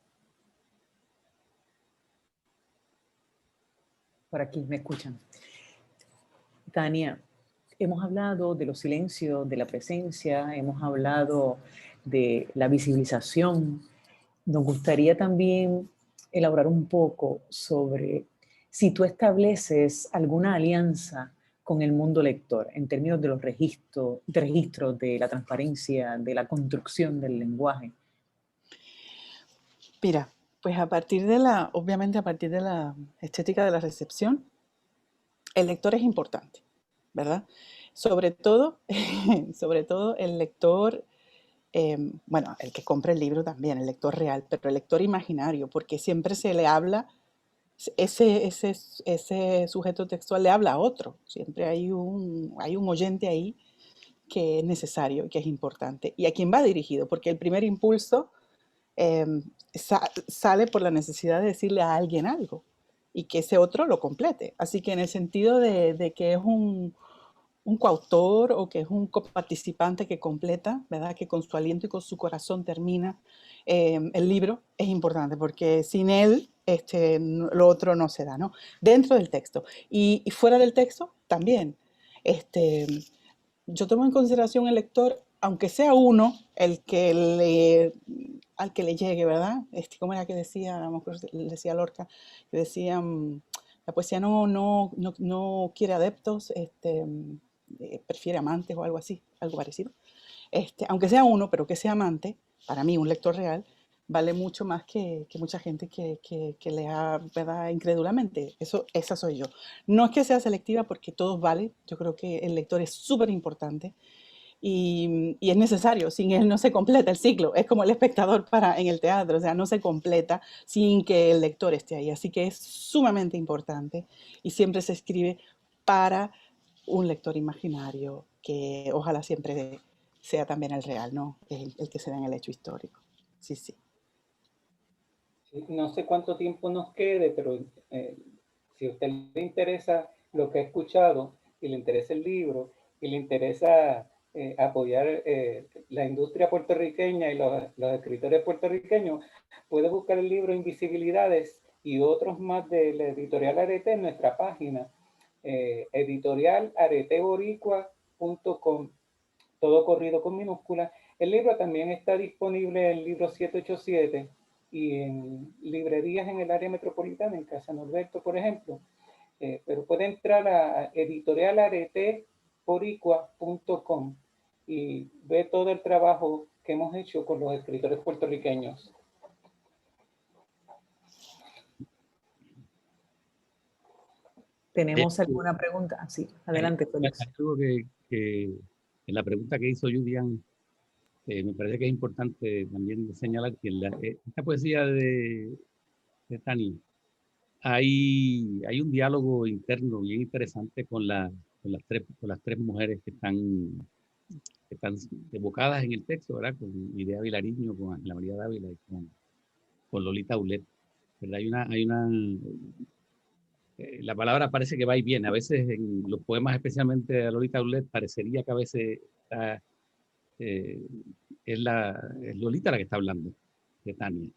Por aquí, ¿me escuchan? Tania, hemos hablado de los silencios, de la presencia, hemos hablado de la visibilización. Nos gustaría también elaborar un poco sobre si tú estableces alguna alianza con el mundo lector en términos de los registros, de la transparencia, de la construcción del lenguaje. Mira, pues obviamente a partir de la estética de la recepción, el lector es importante, ¿verdad? Sobre todo el lector, bueno, el que compra el libro también, el lector real, pero el lector imaginario, porque siempre se le habla, ese sujeto textual le habla a otro, siempre hay un oyente ahí que es necesario y que es importante. ¿Y a quién va dirigido? Porque el primer impulso sale por la necesidad de decirle a alguien algo y que ese otro lo complete. Así que en el sentido de que es un coautor o que es un coparticipante que completa, ¿verdad? Que con su aliento y con su corazón termina el libro, es importante porque sin él lo otro no se da, ¿no? Dentro del texto y fuera del texto también. Yo tomo en consideración el lector, aunque sea uno al que le llegue, ¿verdad? ¿Cómo era que decía? No me acuerdo, decía Lorca, que decía, la poesía no quiere adeptos, prefiere amantes o algo así, algo parecido. Aunque sea uno, pero que sea amante, para mí un lector real vale mucho más que mucha gente que lea, ¿verdad? Incrédulamente. Esa soy yo. No es que sea selectiva porque todos valen. Yo creo que el lector es súper importante y es necesario. Sin él no se completa el ciclo. Es como el espectador en el teatro. O sea, no se completa sin que el lector esté ahí. Así que es sumamente importante y siempre se escribe para un lector imaginario que ojalá siempre sea también el real, ¿no? El que se da en el hecho histórico. Sí, sí. No sé cuánto tiempo nos quede, pero si a usted le interesa lo que ha escuchado y le interesa el libro y le interesa apoyar la industria puertorriqueña y los escritores puertorriqueños, puede buscar el libro Invisibilidades y otros más de la editorial Arete en nuestra página, editorialareteboricua.com, todo corrido con minúsculas. El libro también está disponible en Libro 787 y en librerías en el área metropolitana, en Casa Norberto, por ejemplo. Pero puede entrar a editorialareteboricua.com y ve todo el trabajo que hemos hecho con los escritores puertorriqueños. ¿Tenemos alguna pregunta? Ah, sí, adelante, Félix. Hay algo que en la pregunta que hizo Julian, me parece que es importante también señalar que esta poesía de Tania, hay un diálogo interno bien interesante con las tres mujeres que están evocadas en el texto, ¿verdad? Con Idea Vilariño, con Ángela María Dávila y con Lolita Aulet, ¿verdad? La palabra parece que va y viene. A veces en los poemas, especialmente de Lolita Aulet, parecería que a veces eh, es Lolita la que está hablando, de Tania.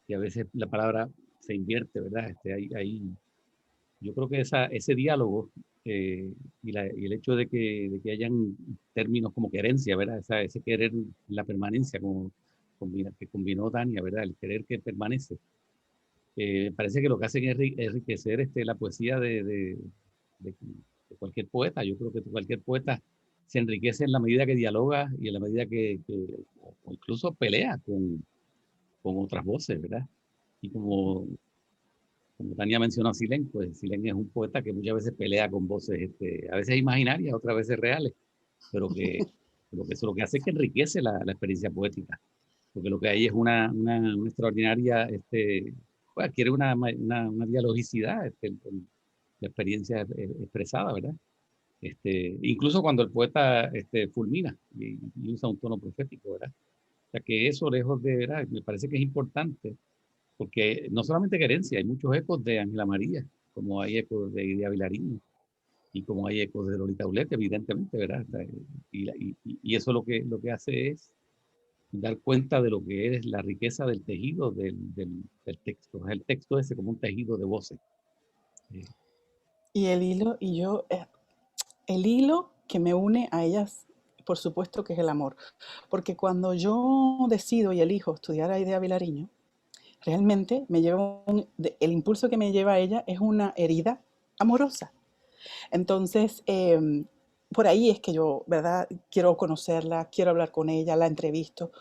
Y a veces la palabra se invierte, ¿verdad? Yo creo que ese diálogo y el hecho de que hayan términos como querencia, ¿verdad? Ese querer, la permanencia, que combinó Tania, ¿verdad? El querer que permanece. Parece que lo que hacen es enriquecer la poesía de cualquier poeta. Yo creo que cualquier poeta se enriquece en la medida que dialoga y en la medida o incluso pelea con otras voces, ¿verdad? Y como Tania mencionó a Silén, pues Silén es un poeta que muchas veces pelea con voces, a veces imaginarias, otras veces reales, pero que eso lo que hace es que enriquece la experiencia poética, porque lo que hay es una extraordinaria, pues adquiere una dialogicidad, la experiencia expresada, ¿verdad? Incluso cuando el poeta fulmina y usa un tono profético, ¿verdad? O sea que eso, lejos de, ¿verdad? Me parece que es importante, porque no solamente querencia, hay muchos ecos de Ángela María, como hay ecos de Idea Vilariño, y como hay ecos de Lolita Aulet, evidentemente, ¿verdad? Y eso lo que hace es dar cuenta de lo que es la riqueza del tejido del texto. El texto ese como un tejido de voces. Y el hilo, el hilo que me une a ellas, por supuesto que es el amor. Porque cuando yo decido y elijo estudiar a Idea Vilariño, realmente el impulso que me lleva a ella es una herida amorosa. Entonces, por ahí es que yo, ¿verdad? Quiero conocerla, quiero hablar con ella, la entrevisto,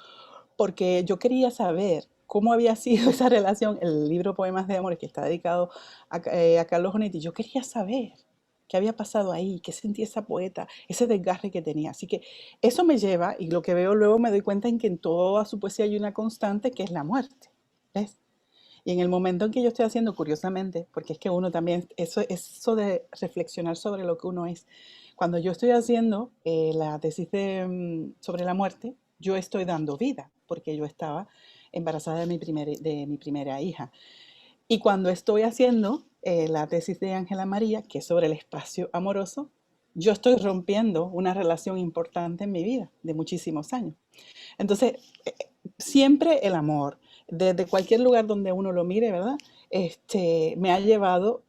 porque yo quería saber cómo había sido esa relación. El libro Poemas de Amor, que está dedicado a Carlos Onetti, yo quería saber qué había pasado ahí, qué sentía esa poeta, ese desgarre que tenía. Así que eso me lleva, y lo que veo luego me doy cuenta en que en toda su poesía hay una constante que es la muerte. ¿Ves? Y en el momento en que yo estoy haciendo, curiosamente, porque es que uno también, eso de reflexionar sobre lo que uno es, cuando yo estoy haciendo la tesis sobre la muerte, yo estoy dando vida, porque yo estaba embarazada de mi primera hija. Y cuando estoy haciendo la tesis de Ángela María, que es sobre el espacio amoroso, yo estoy rompiendo una relación importante en mi vida de muchísimos años. Entonces, siempre el amor, desde cualquier lugar donde uno lo mire, ¿verdad? Me ha llevado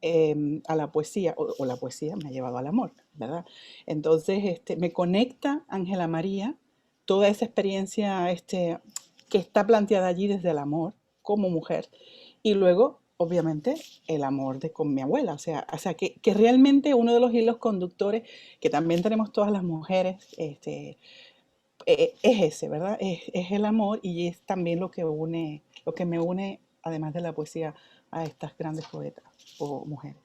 a la poesía, o la poesía me ha llevado al amor, ¿verdad? Entonces, me conecta Ángela María, toda esa experiencia que está planteada allí desde el amor como mujer, y luego, obviamente, el amor con mi abuela, o sea que realmente uno de los hilos conductores que también tenemos todas las mujeres, es ese, ¿verdad? Es el amor y es también lo que me une, además de la poesía, a estas grandes poetas o mujeres.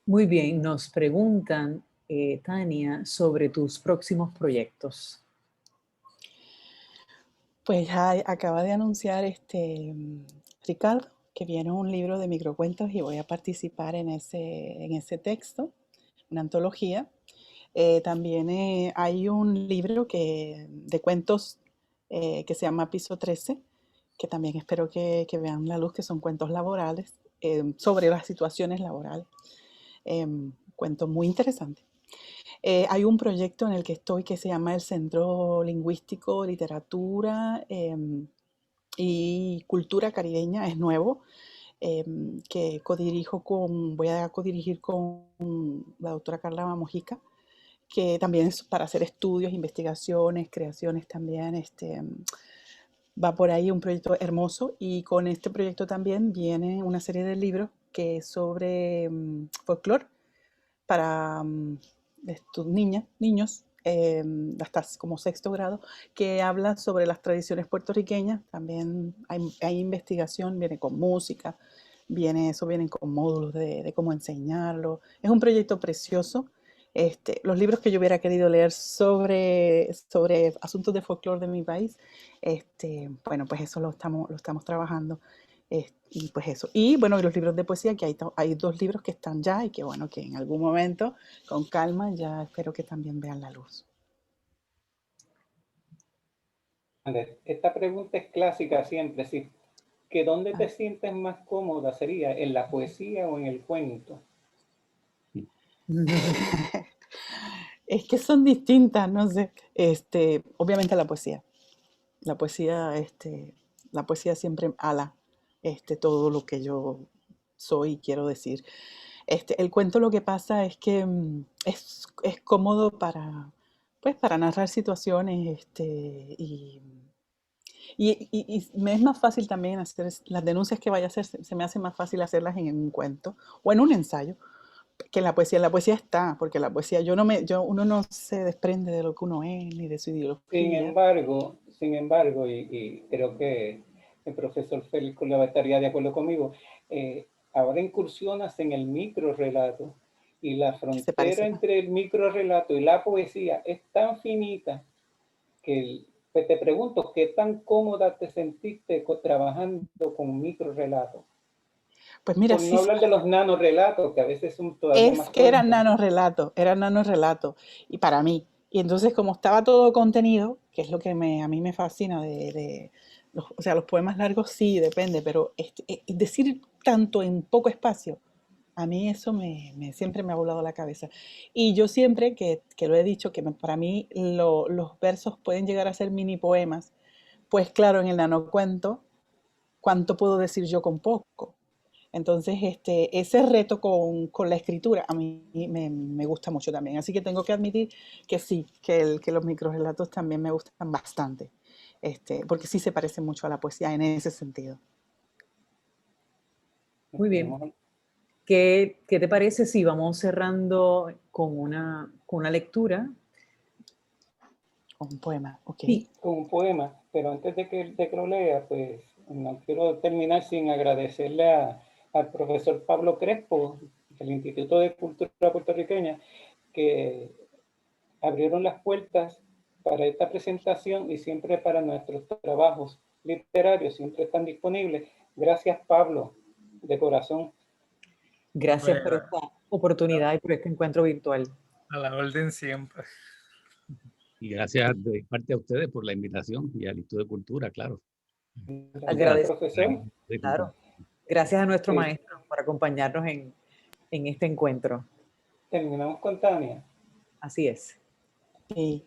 Muy bien, nos preguntan, Tania, sobre tus próximos proyectos. Pues ya acaba de anunciar Ricardo que viene un libro de microcuentos y voy a participar en ese texto. una antología. También hay un libro de cuentos que se llama Piso 13, que también espero que vean la luz, que son cuentos laborales sobre las situaciones laborales. Cuento muy interesante. Hay un proyecto en el que estoy que se llama el Centro Lingüístico, Literatura y Cultura Caribeña, es nuevo, que voy a codirigir con la doctora Carla Mojica, que también es para hacer estudios, investigaciones, creaciones también. Va por ahí un proyecto hermoso, y con este proyecto también viene una serie de libros que es sobre folclore para niños, hasta como sexto grado, que habla sobre las tradiciones puertorriqueñas. También hay investigación, viene con música, vienen con módulos de cómo enseñarlo. Es un proyecto precioso. Los libros que yo hubiera querido leer sobre asuntos de folclore de mi país, bueno, pues eso lo estamos trabajando. Y pues eso. Y bueno, y los libros de poesía, que hay 2 libros que están ya, y que bueno, que en algún momento, con calma, ya espero que también vean la luz. Esta pregunta es clásica siempre, sí. ¿Que dónde te sientes más cómoda sería? ¿En la poesía o en el cuento? Es que son distintas, no sé. Obviamente la poesía. La poesía, la poesía siempre ala todo lo que yo soy y quiero decir. El cuento, lo que pasa es que es cómodo pues, para narrar situaciones, y me es más fácil también hacer las denuncias que vaya a hacer, se me hace más fácil hacerlas en un cuento o en un ensayo que en la poesía. La poesía está, porque la poesía uno no se desprende de lo que uno es ni de su ideología. Sin embargo, y creo que el profesor Félix Culeaba estaría de acuerdo conmigo, ahora incursionas en el microrrelato, y la Se parece frontera más. entre el microrrelato y la poesía es tan finita que pues te pregunto, ¿qué tan cómoda te sentiste trabajando con microrrelatos? Pues mira, Por no sí, hablar de los nanorrelatos, que a veces son todavía es más que cortos. eran nanorrelatos, y para mí. Y entonces, como estaba todo contenido, que es lo que a mí me fascina o sea, los poemas largos sí, depende, pero decir tanto en poco espacio, a mí eso siempre me ha volado la cabeza. Y yo siempre que lo he dicho, que para mí los versos pueden llegar a ser mini poemas, pues claro, en el nanocuento, ¿cuánto puedo decir yo con poco? Entonces, ese reto con la escritura a mí me gusta mucho también. Así que tengo que admitir que sí, que los microrelatos también me gustan bastante, porque sí se parecen mucho a la poesía en ese sentido. Muy bien. ¿Qué te parece si vamos cerrando con una lectura? Con un poema, ok. Sí. Con un poema, pero antes de que lo lea, pues no quiero terminar sin agradecerle al profesor Pablo Crespo del Instituto de Cultura Puertorriqueña, que abrieron las puertas para esta presentación y siempre para nuestros trabajos literarios, siempre están disponibles. Gracias, Pablo, de corazón. Gracias por Bueno, esta oportunidad y por este encuentro virtual. a la orden siempre. Y gracias de parte a ustedes por la invitación y al Instituto de Cultura, claro. Gracias, profesor. Claro. Gracias a nuestro Sí. maestro por acompañarnos en este encuentro. Terminamos con Tania. Así es. Sí,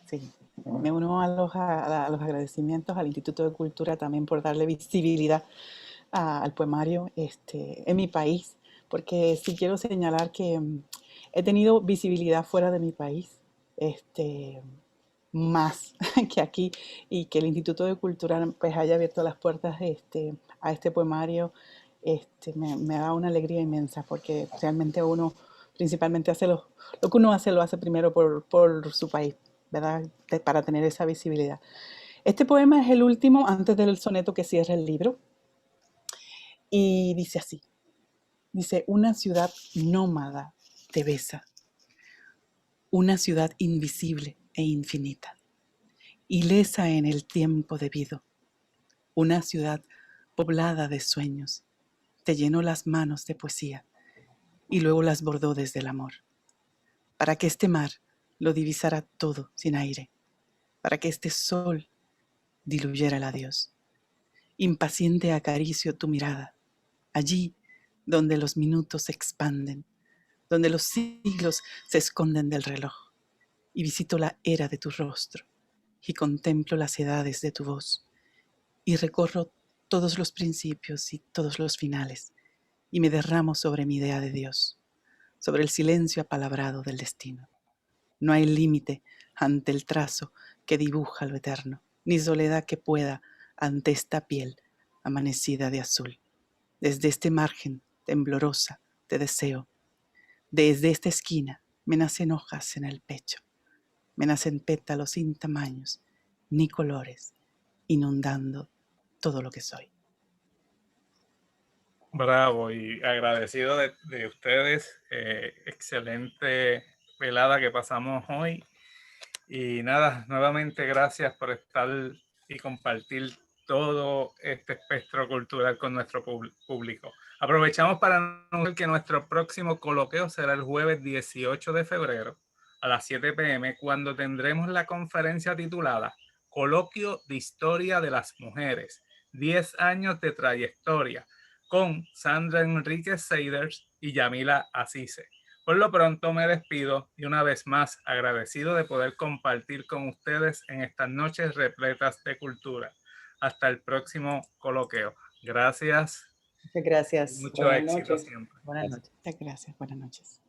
sí. Me uno a los agradecimientos al Instituto de Cultura también por darle visibilidad al poemario en mi país, porque sí quiero señalar que he tenido visibilidad fuera de mi país, más que aquí, y que el Instituto de Cultura pues haya abierto las puertas a este poemario, me da una alegría inmensa, porque realmente uno principalmente hace lo que uno hace, lo hace primero por su país, ¿verdad? Para tener esa visibilidad. Este poema es el último antes del soneto que cierra el libro, y dice así. Dice: una ciudad nómada te besa, una ciudad invisible e infinita, ilesa en el tiempo debido, una ciudad poblada de sueños, te llenó las manos de poesía y luego las bordó desde el amor. para que este mar lo divisara todo sin aire, para que este sol diluyera el adiós. Impaciente acaricio tu mirada, allí donde los minutos se expanden, donde los siglos se esconden del reloj, y visito la era de tu rostro, y contemplo las edades de tu voz, y recorro todos los principios y todos los finales, y me derramo sobre mi idea de Dios, sobre el silencio apalabrado del destino. No hay límite ante el trazo que dibuja lo eterno, ni soledad que pueda ante esta piel amanecida de azul. Desde este margen temblorosa te deseo. Desde esta esquina me nacen hojas en el pecho. Me nacen pétalos sin tamaños ni colores, inundando todo lo que soy. Bravo, y agradecido de ustedes. Excelente velada que pasamos hoy. Y nada, nuevamente gracias por estar y compartir todo este espectro cultural con nuestro público. Aprovechamos para anunciar que nuestro próximo coloquio será el jueves 18 de febrero a las 7 p.m. cuando tendremos la conferencia titulada Coloquio de Historia de las Mujeres, 10 años de trayectoria, con Sandra Enríquez Seiders y Yamila Asise. Por lo pronto me despido y una vez más agradecido de poder compartir con ustedes en estas noches repletas de cultura. Hasta el próximo coloquio. Gracias. Muchas gracias. Mucho Buenas éxito noches. siempre. Buenas noches. Muchas gracias. Buenas noches.